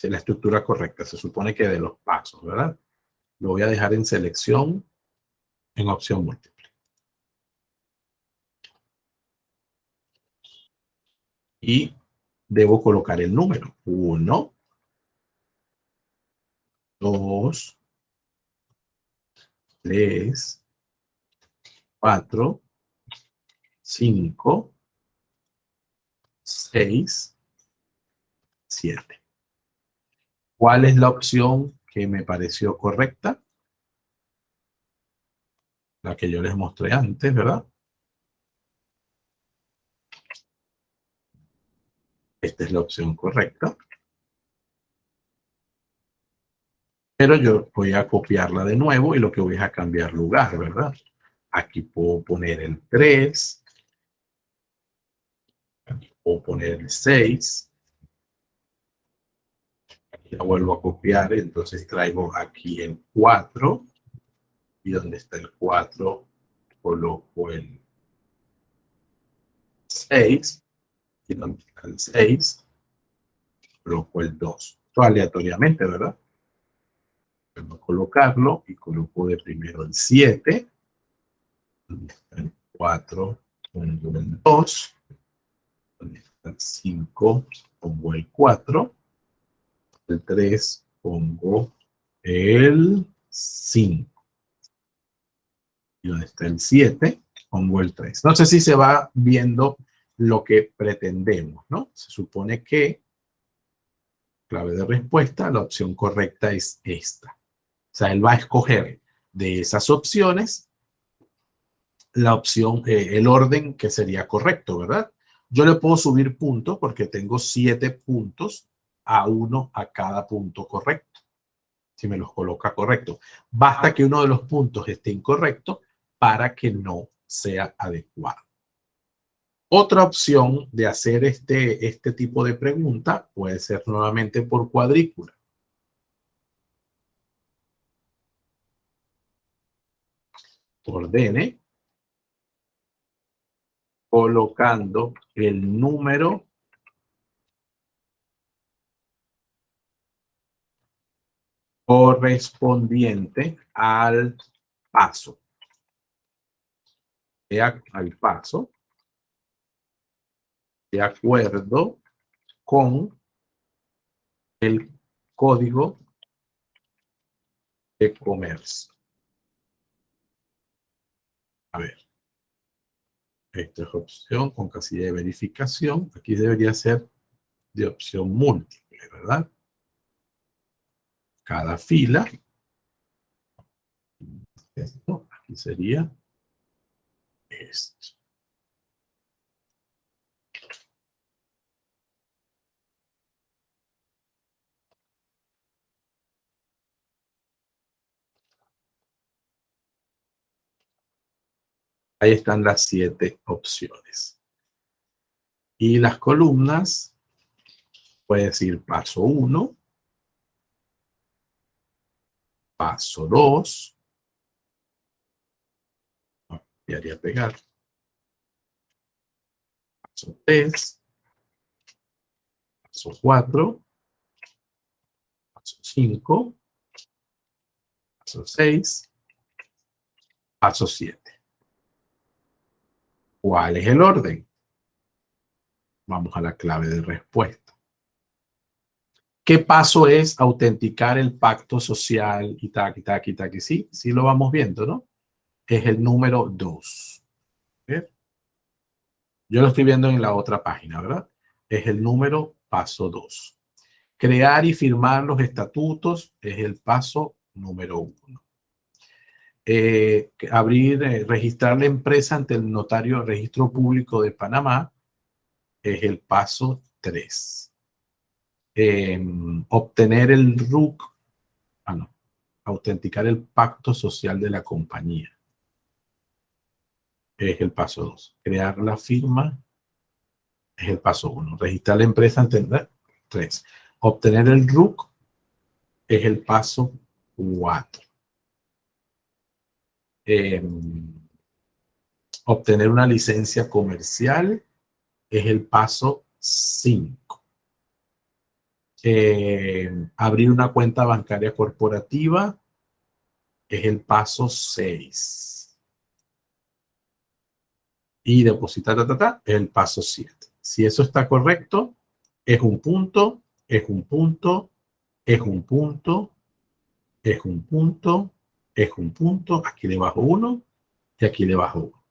la estructura correcta. Se supone que de los pasos, ¿verdad? Lo voy a dejar en selección, en opción múltiple. Y debo colocar el número. 1, 2, 3, 4, 5, 6, 7. ¿Cuál es la opción que me pareció correcta? La que yo les mostré antes, ¿verdad? Esta es la opción correcta. Pero yo voy a copiarla de nuevo y lo que voy es a cambiar lugar, ¿verdad? Aquí puedo poner el 3. Aquí puedo poner el 6. Aquí la vuelvo a copiar, entonces traigo aquí el 4. Y donde está el 4, coloco el 6. Y donde está el 6, coloco el 2. Esto aleatoriamente, ¿verdad? Voy a colocarlo y coloco de primero el 7. Donde está el 4, pongo el 2. Donde está el 5, pongo el 4. El 3, pongo el 5. Y donde está el 7, pongo el 3. No sé si se va viendo lo que pretendemos, ¿no? Se supone que clave de respuesta, la opción correcta es esta. O sea, él va a escoger de esas opciones la opción, el orden que sería correcto, ¿verdad? Yo le puedo subir puntos porque tengo 7 puntos a 1 a cada punto correcto. Si me los coloca correcto. Basta que uno de los puntos esté incorrecto para que no sea adecuado. Otra opción de hacer este tipo de pregunta puede ser nuevamente por cuadrícula. Ordene colocando el número correspondiente al paso. Al paso de acuerdo con el código de comercio. A ver. Esta es opción con casilla de verificación. Aquí debería ser de opción múltiple, ¿verdad? Cada fila. Esto, aquí sería esto. Ahí están las 7 opciones. Y las columnas, puede decir paso 1, paso 2, y haría pegar, paso 3, paso 4, paso 5, paso 6, paso 7. ¿Cuál es el orden? Vamos a la clave de respuesta. ¿Qué paso es autenticar el pacto social? Y tac, y tac, y tac, y sí, sí lo vamos viendo, ¿no? Es el número 2. ¿Ver? Yo lo estoy viendo en la otra página, ¿verdad? Es el número paso 2. Crear y firmar los estatutos es el paso número 1. Registrar la empresa ante el notario Registro Público de Panamá es el paso 3. Obtener el RUC, autenticar el pacto social de la compañía es el paso 2. Crear la firma es el paso 1. Registrar la empresa ante el 3. Obtener el RUC es el paso 4. Obtener una licencia comercial es el paso 5. Abrir una cuenta bancaria corporativa es el paso 6. Y depositar es el paso 7. Si eso está correcto, es un punto, es un punto, es un punto, es un punto, es un punto. Aquí le bajo 1 y aquí le bajo 1.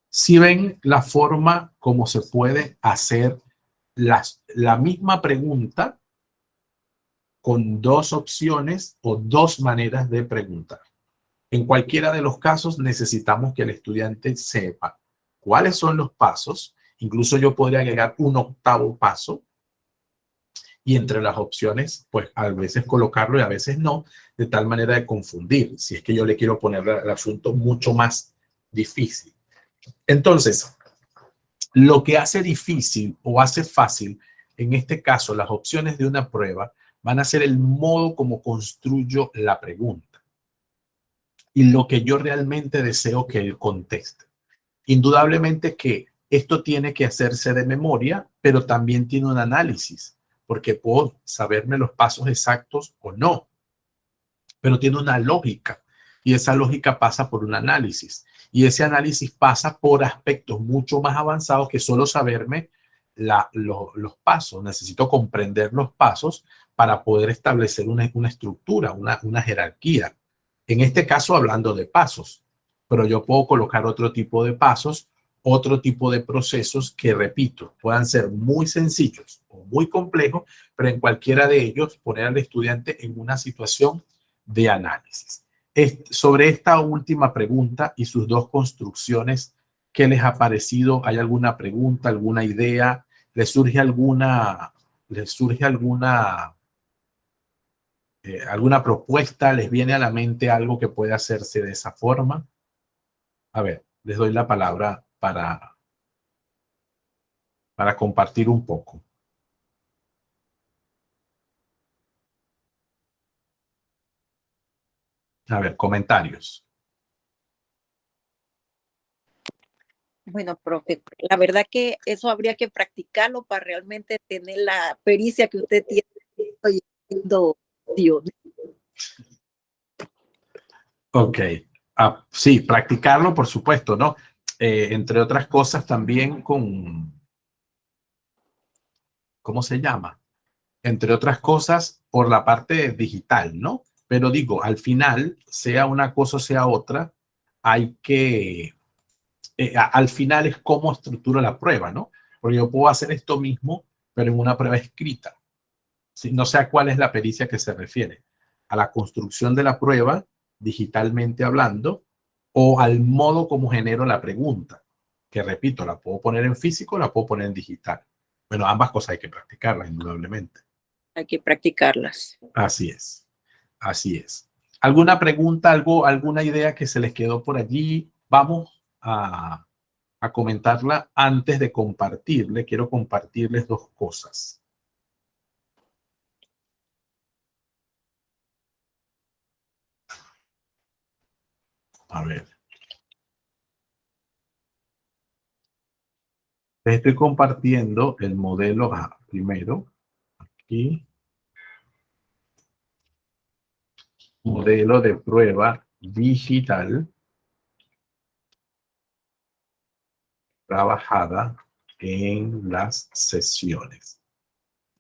Si ven la forma como se puede hacer la misma pregunta con dos opciones o dos maneras de preguntar. En cualquiera de los casos necesitamos que el estudiante sepa cuáles son los pasos. Incluso yo podría agregar un octavo paso y entre las opciones, pues a veces colocarlo y a veces no, de tal manera de confundir, si es que yo le quiero poner el asunto mucho más difícil. Entonces, lo que hace difícil o hace fácil, en este caso, las opciones de una prueba, van a ser el modo como construyo la pregunta y lo que yo realmente deseo que él conteste. Indudablemente que esto tiene que hacerse de memoria, pero también tiene un análisis, porque puedo saberme los pasos exactos o no, pero tiene una lógica y esa lógica pasa por un análisis y ese análisis pasa por aspectos mucho más avanzados que solo saberme los pasos. Necesito comprender los pasos para poder establecer una estructura, una jerarquía. En este caso hablando de pasos, pero yo puedo colocar otro tipo de pasos, otro tipo de procesos que, repito, puedan ser muy sencillos o muy complejos, pero en cualquiera de ellos poner al estudiante en una situación de análisis. Sobre esta última pregunta y sus dos construcciones, ¿qué les ha parecido? ¿Hay alguna pregunta, alguna idea? ¿Les surge alguna propuesta? ¿Les viene a la mente algo que puede hacerse de esa forma? A ver, les doy la palabra para compartir un poco. A ver, comentarios. Bueno, profe, la verdad que eso habría que practicarlo para realmente tener la pericia que usted tiene oyendo Dios. Ok. Sí, practicarlo, por supuesto, ¿no? Entre otras cosas también con, ¿cómo se llama? Entre otras cosas por la parte digital, ¿no? Pero digo, al final, sea una cosa o sea otra, hay que, al final es cómo estructuro la prueba, ¿no? Porque yo puedo hacer esto mismo, pero en una prueba escrita. ¿Sí? No sé a cuál es la pericia que se refiere. A la construcción de la prueba, digitalmente hablando, o al modo como genero la pregunta, que repito, la puedo poner en físico, la puedo poner en digital. Bueno, ambas cosas hay que practicarlas, indudablemente. Hay que practicarlas. Así es, así es. ¿Alguna pregunta, alguna idea que se les quedó por allí? Vamos a comentarla antes de compartirle. Quiero compartirles dos cosas. A ver. Les estoy compartiendo el modelo primero. Aquí. modelo de prueba digital trabajada en las sesiones.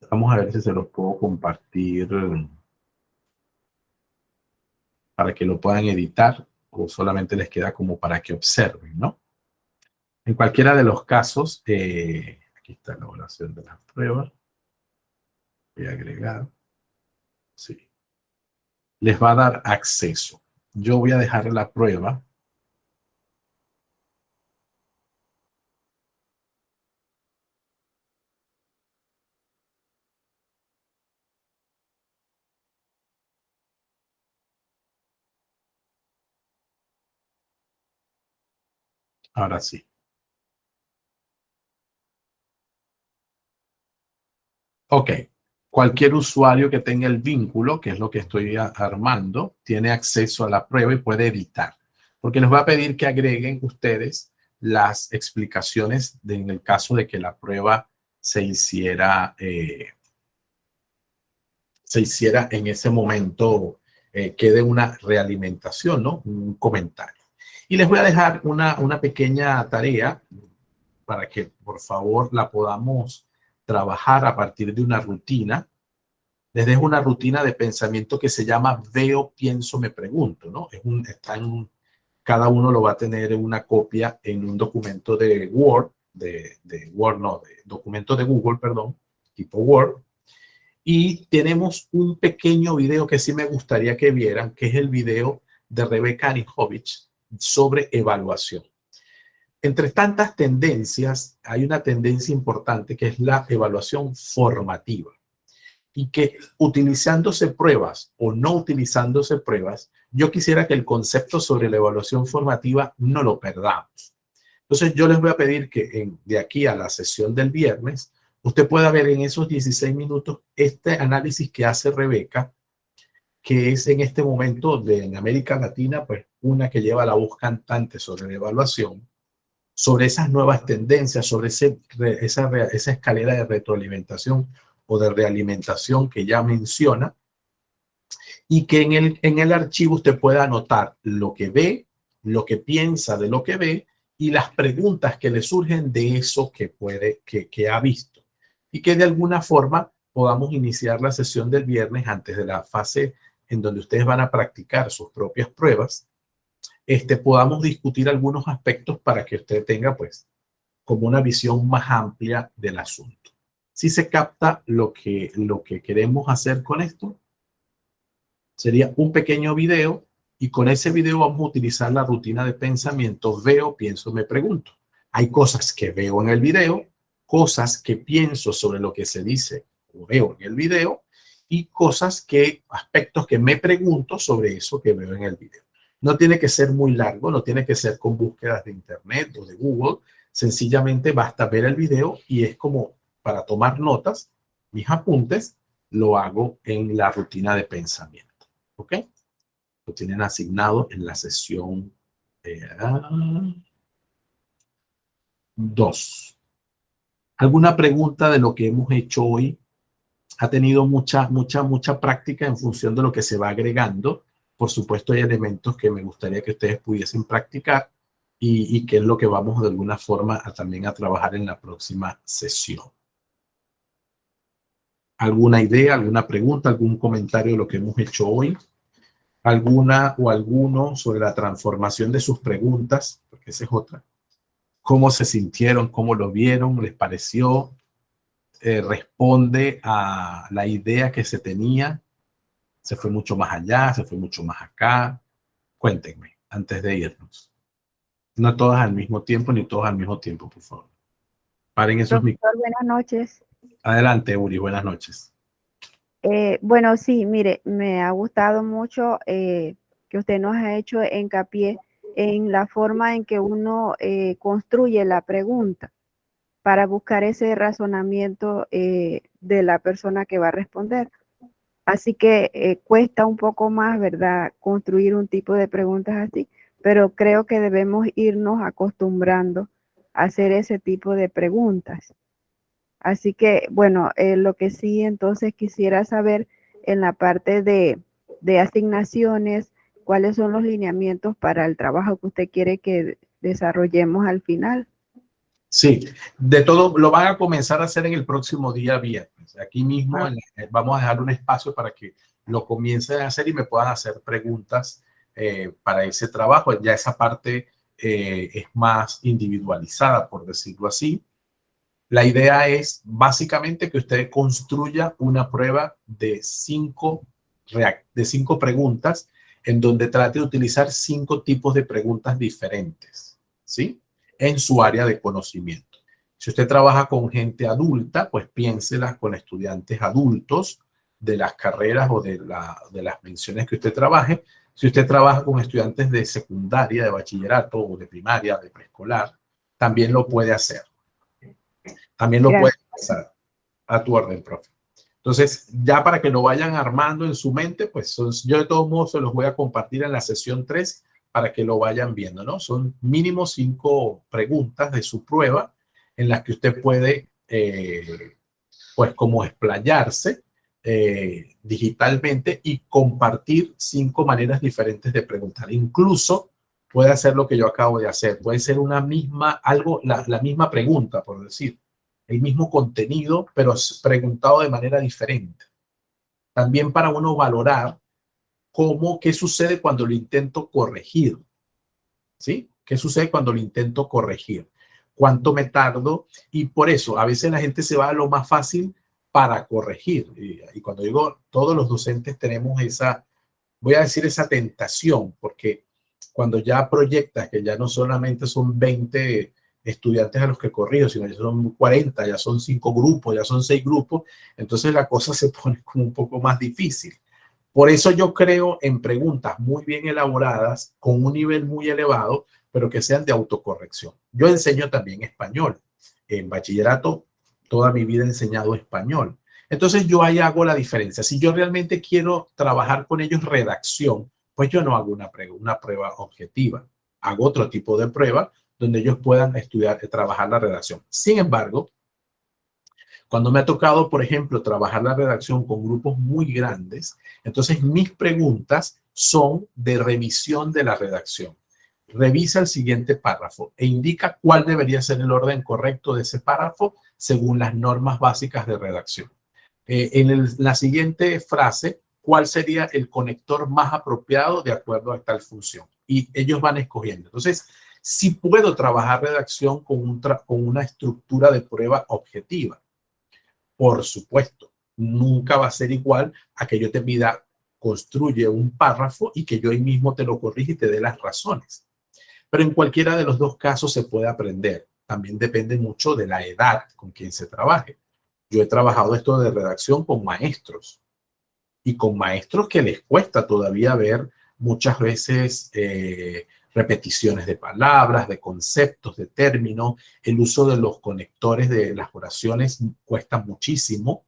Vamos a ver si se los puedo compartir para que lo puedan editar o solamente les queda como para que observen, ¿no? En cualquiera de los casos, aquí está la evaluación de las pruebas. Voy a agregar. Sí. Les va a dar acceso. Yo voy a dejar la prueba. Ahora sí. Ok. Cualquier usuario que tenga el vínculo, que es lo que estoy armando, tiene acceso a la prueba y puede editar. Porque les va a pedir que agreguen ustedes las explicaciones en el caso de que la prueba se hiciera en ese momento, quede una realimentación, ¿no? Un comentario. Y les voy a dejar una pequeña tarea para que, por favor, la podamos trabajar a partir de una rutina. Les dejo una rutina de pensamiento que se llama veo, pienso, me pregunto, ¿no? Cada uno lo va a tener en una copia en un documento de Word, de documento de Google, perdón, tipo Word. Y tenemos un pequeño video que sí me gustaría que vieran, que es el video de Rebecca Anijovic sobre evaluación. Entre tantas tendencias, hay una tendencia importante que es la evaluación formativa. Y que utilizándose pruebas o no utilizándose pruebas, yo quisiera que el concepto sobre la evaluación formativa no lo perdamos. Entonces yo les voy a pedir que de aquí a la sesión del viernes, usted pueda ver en esos 16 minutos este análisis que hace Rebeca, que es en este momento en América Latina, pues una que lleva la voz cantante sobre la evaluación, sobre esas nuevas tendencias, sobre esa escalera de retroalimentación o de realimentación que ya menciona, y que en el archivo usted pueda anotar lo que ve, lo que piensa de lo que ve y las preguntas que le surgen de eso que ha visto. Y que de alguna forma podamos iniciar la sesión del viernes antes de la fase en donde ustedes van a practicar sus propias pruebas, podamos discutir algunos aspectos para que usted tenga pues como una visión más amplia del asunto. Si se capta lo que queremos hacer con esto, sería un pequeño video y con ese video vamos a utilizar la rutina de pensamiento veo, pienso, me pregunto. Hay cosas que veo en el video, cosas que pienso sobre lo que se dice o veo en el video y aspectos que me pregunto sobre eso que veo en el video. No tiene que ser muy largo, no tiene que ser con búsquedas de internet o de Google. Sencillamente basta ver el video y es como para tomar notas, mis apuntes, lo hago en la rutina de pensamiento. ¿Ok? Lo tienen asignado en la sesión 2. ¿Alguna pregunta de lo que hemos hecho hoy? Ha tenido mucha práctica en función de lo que se va agregando. Por supuesto, hay elementos que me gustaría que ustedes pudiesen practicar y que es lo que vamos de alguna forma también a trabajar en la próxima sesión. ¿Alguna idea, alguna pregunta, algún comentario de lo que hemos hecho hoy? ¿Alguna o alguno sobre la transformación de sus preguntas? Porque esa es otra. ¿Cómo se sintieron? ¿Cómo lo vieron? ¿Les pareció? ¿Responde a la idea que se tenía? ¿Se fue mucho más allá? ¿Se fue mucho más acá? Cuéntenme antes de irnos. No todas al mismo tiempo, ni todos al mismo tiempo, por favor. Paren esos micrófonos. Profesor, buenas noches. Adelante, Uri, buenas noches. Bueno, sí, mire, me ha gustado mucho que usted nos ha hecho hincapié en la forma en que uno construye la pregunta para buscar ese razonamiento de la persona que va a responder. Así que cuesta un poco más, ¿verdad?, construir un tipo de preguntas así, pero creo que debemos irnos acostumbrando a hacer ese tipo de preguntas. Así que, bueno, lo que sí entonces quisiera saber en la parte de de asignaciones, cuáles son los lineamientos para el trabajo que usted quiere que desarrollemos al final. Sí, de todo lo van a comenzar a hacer en el próximo día viernes. Aquí mismo vamos a dejar un espacio para que lo comiencen a hacer y me puedan hacer preguntas para ese trabajo. Ya esa parte es más individualizada, por decirlo así. La idea es básicamente que usted construya una prueba de cinco preguntas en donde trate de utilizar 5 tipos de preguntas diferentes, ¿sí? En su área de conocimiento. Si usted trabaja con gente adulta, pues piénselas con estudiantes adultos de las carreras o de las menciones que usted trabaje. Si usted trabaja con estudiantes de secundaria, de bachillerato o de primaria, de preescolar, también lo puede hacer. También lo puede pasar a tu orden, profe. Entonces, ya para que lo vayan armando en su mente, pues yo de todos modos se los voy a compartir en la sesión 3 para que lo vayan viendo, ¿no? Son mínimo 5 preguntas de su prueba en las que usted puede, pues, como explayarse digitalmente y compartir 5 maneras diferentes de preguntar. Incluso puede hacer lo que yo acabo de hacer. Puede ser una misma, la misma pregunta, por decir. El mismo contenido, pero preguntado de manera diferente. También para uno valorar qué sucede cuando lo intento corregir. ¿Sí? ¿Qué sucede cuando lo intento corregir? ¿Cuánto me tardo? Y por eso, a veces la gente se va a lo más fácil para corregir. Y cuando digo, todos los docentes tenemos voy a decir esa tentación, porque cuando ya proyectas que ya no solamente son 20 estudiantes a los que corrijo, sino ya son 40, ya son 5 grupos, ya son 6 grupos, entonces la cosa se pone como un poco más difícil. Por eso yo creo en preguntas muy bien elaboradas, con un nivel muy elevado, pero que sean de autocorrección. Yo enseño también español. En bachillerato, toda mi vida he enseñado español. Entonces yo ahí hago la diferencia. Si yo realmente quiero trabajar con ellos redacción, pues yo no hago una prueba objetiva. Hago otro tipo de prueba donde ellos puedan estudiar, trabajar la redacción. Sin embargo, cuando me ha tocado, por ejemplo, trabajar la redacción con grupos muy grandes, entonces mis preguntas son de revisión de la redacción. Revisa el siguiente párrafo e indica cuál debería ser el orden correcto de ese párrafo según las normas básicas de redacción. La siguiente frase, ¿cuál sería el conector más apropiado de acuerdo a tal función? Y ellos van escogiendo. Entonces, sí puedo trabajar redacción con una estructura de prueba objetiva. Por supuesto, nunca va a ser igual a que yo te pida, construye un párrafo y que yo ahí mismo te lo corrija y te dé las razones. Pero en cualquiera de los dos casos se puede aprender. También depende mucho de la edad con quien se trabaje. Yo he trabajado esto de redacción con maestros y con maestros que les cuesta todavía ver muchas veces repeticiones de palabras, de conceptos, de términos. El uso de los conectores de las oraciones cuesta muchísimo,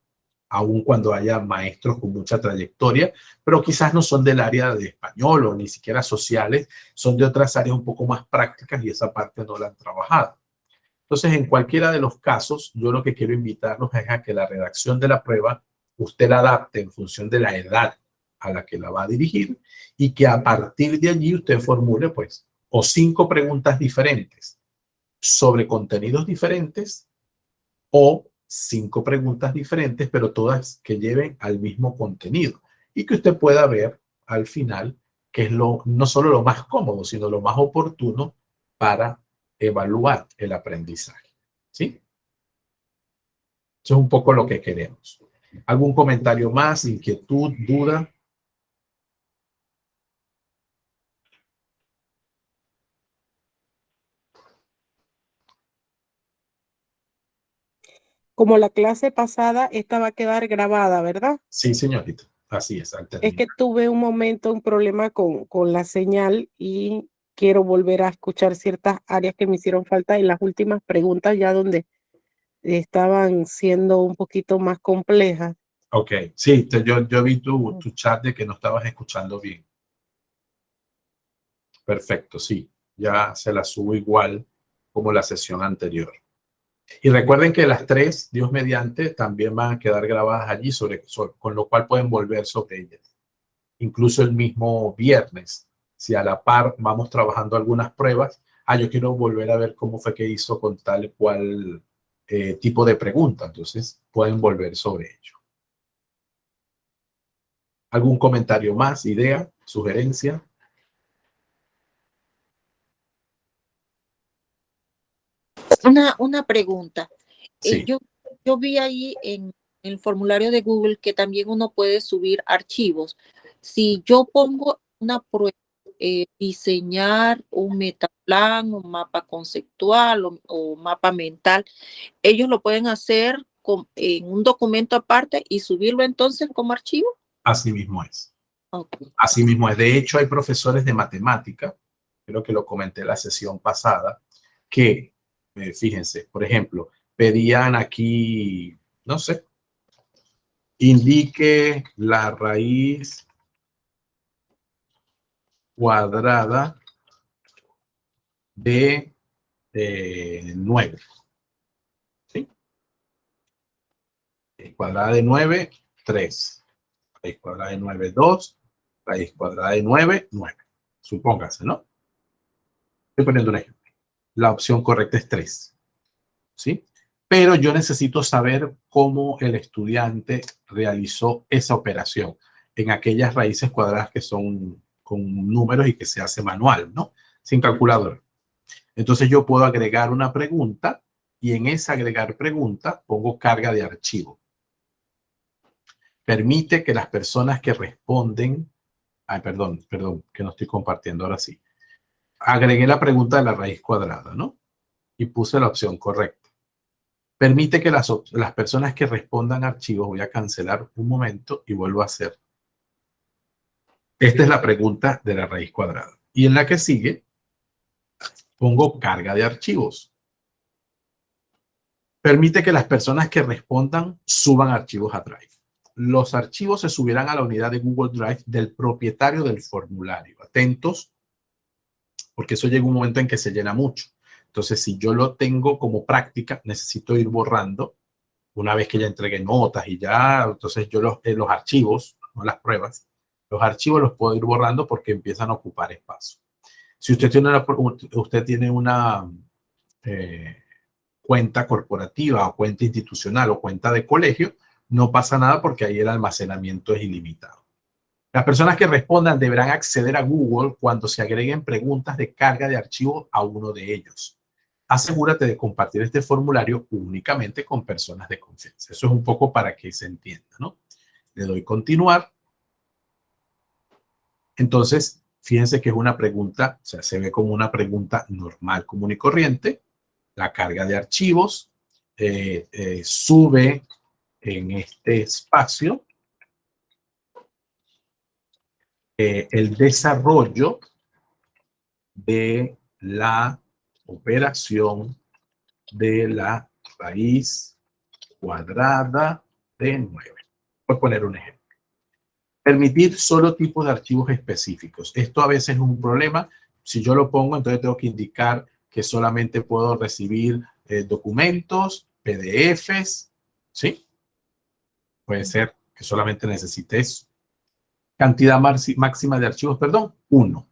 aun cuando haya maestros con mucha trayectoria, pero quizás no son del área de español o ni siquiera sociales, son de otras áreas un poco más prácticas y esa parte no la han trabajado. Entonces, en cualquiera de los casos, yo lo que quiero invitarlos es a que la redacción de la prueba usted la adapte en función de la edad a la que la va a dirigir y que a partir de allí usted formule, pues, o 5 preguntas diferentes sobre contenidos diferentes o 5 preguntas diferentes, pero todas que lleven al mismo contenido y que usted pueda ver al final que es no solo lo más cómodo, sino lo más oportuno para evaluar el aprendizaje. ¿Sí? Eso es un poco lo que queremos. ¿Algún comentario más, inquietud, duda? Como la clase pasada, esta va a quedar grabada, ¿verdad? Sí, señorita. Así es. Es que tuve un problema con la señal y quiero volver a escuchar ciertas áreas que me hicieron falta en las últimas preguntas ya donde estaban siendo un poquito más complejas. Ok, sí, yo vi tu chat de que no estabas escuchando bien. Perfecto, sí. Ya se la subo igual como la sesión anterior. Y recuerden que las 3, Dios mediante, también van a quedar grabadas allí, con lo cual pueden volver sobre ellas. incluso el mismo viernes, si a la par vamos trabajando algunas pruebas, yo quiero volver a ver cómo fue que hizo con tal cual tipo de pregunta, entonces pueden volver sobre ello. ¿Algún comentario más, idea, sugerencia? Una pregunta. Sí. Yo vi ahí en el formulario de Google que también uno puede subir archivos. Si yo pongo una prueba, diseñar un metaplan, un mapa conceptual o mapa mental, ellos lo pueden hacer en un documento aparte y subirlo entonces como archivo. Así mismo es. Okay. Así mismo es. De hecho, hay profesores de matemática, creo que lo comenté en la sesión pasada, que, fíjense, por ejemplo, pedían aquí, no sé, indique la raíz cuadrada de 9. ¿Sí? Raíz cuadrada de 9, 3. Raíz cuadrada de 9, 2. Raíz cuadrada de 9, 9. Supóngase, ¿no? Estoy poniendo un ejemplo. La opción correcta es 3. ¿Sí? Pero yo necesito saber cómo el estudiante realizó esa operación en aquellas raíces cuadradas que son con números y que se hace manual, ¿no? Sin calculadora. Entonces yo puedo agregar una pregunta y en esa agregar pregunta pongo carga de archivo. Permite que las personas que responden, perdón, que no estoy compartiendo ahora sí. Agregué la pregunta de la raíz cuadrada, ¿no? Y puse la opción correcta. Permite que las personas que respondan archivos, voy a cancelar un momento y vuelvo a hacer. Esta es la pregunta de la raíz cuadrada. Y en la que sigue, pongo carga de archivos. Permite que las personas que respondan suban archivos a Drive. Los archivos se subirán a la unidad de Google Drive del propietario del formulario. Atentos, porque eso llega un momento en que se llena mucho. Entonces, si yo lo tengo como práctica, necesito ir borrando una vez que ya entregué notas y ya, entonces yo los archivos, no las pruebas, los archivos los puedo ir borrando porque empiezan a ocupar espacio. Si usted tiene una cuenta corporativa o cuenta institucional o cuenta de colegio, no pasa nada porque ahí el almacenamiento es ilimitado. Las personas que respondan deberán acceder a Google cuando se agreguen preguntas de carga de archivos a uno de ellos. Asegúrate de compartir este formulario únicamente con personas de confianza. Eso es un poco para que se entienda, ¿no? Le doy continuar. Entonces, fíjense que es una pregunta, o sea, se ve como una pregunta normal, común y corriente. La carga de archivos sube en este espacio el desarrollo de la operación de la raíz cuadrada de 9. Voy a poner un ejemplo. Permitir solo tipos de archivos específicos. Esto a veces es un problema. Si yo lo pongo, entonces tengo que indicar que solamente puedo recibir documentos, PDFs, ¿sí? Puede ser que solamente necesite eso. Cantidad máxima de archivos, perdón, 1.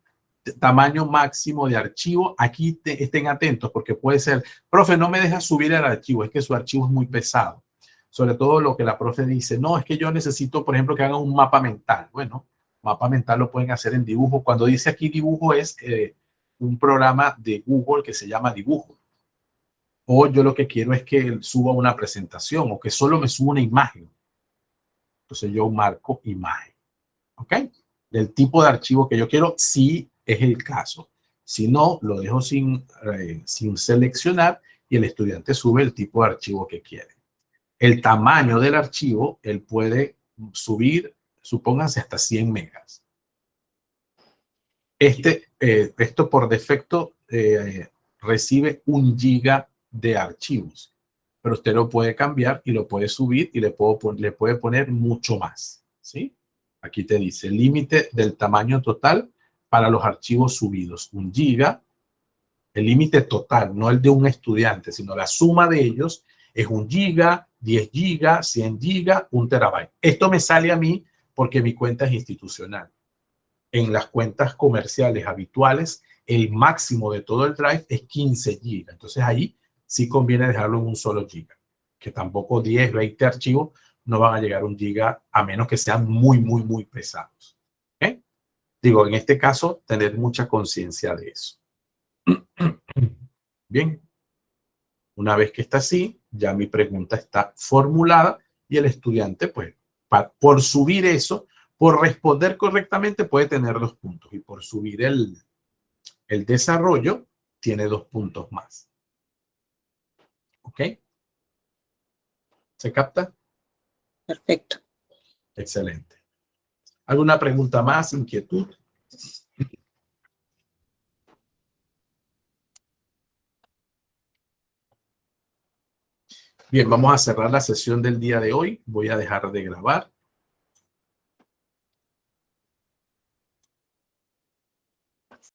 Tamaño máximo de archivo, aquí estén atentos porque puede ser, profe, no me deja subir el archivo, es que su archivo es muy pesado. Sobre todo lo que la profe dice, no, es que yo necesito, por ejemplo, que hagan un mapa mental. Bueno, mapa mental lo pueden hacer en dibujo. Cuando dice aquí dibujo es un programa de Google que se llama Dibujo. O yo lo que quiero es que suba una presentación o que solo me suba una imagen. Entonces yo marco imagen. ¿Ok? Del tipo de archivo que yo quiero, si es el caso. Si no, lo dejo sin seleccionar y el estudiante sube el tipo de archivo que quiere. El tamaño del archivo, él puede subir, supónganse, hasta 100 megas. Esto por defecto recibe 1 giga de archivos, pero usted lo puede cambiar y lo puede subir y le puede poner mucho más, ¿sí? Aquí te dice límite del tamaño total para los archivos subidos, 1 giga. El límite total, no el de un estudiante, sino la suma de ellos es 1 giga, 10 gigas, 100 gigas, 1 terabyte. Esto me sale a mí porque mi cuenta es institucional. En las cuentas comerciales habituales, el máximo de todo el drive es 15 GB. Entonces ahí sí conviene dejarlo en un solo giga, que tampoco 10, 20 archivos no van a llegar a 1 giga a menos que sean muy, muy, muy pesados. ¿Okay? Digo, en este caso, tener mucha conciencia de eso. Bien. Una vez que está así, ya mi pregunta está formulada y el estudiante, pues, por subir eso, por responder correctamente, puede tener 2 puntos. Y por subir el desarrollo, tiene 2 puntos más. ¿Ok? ¿Se capta? Perfecto. Excelente. ¿Alguna pregunta más? ¿Inquietud? Bien, vamos a cerrar la sesión del día de hoy. Voy a dejar de grabar.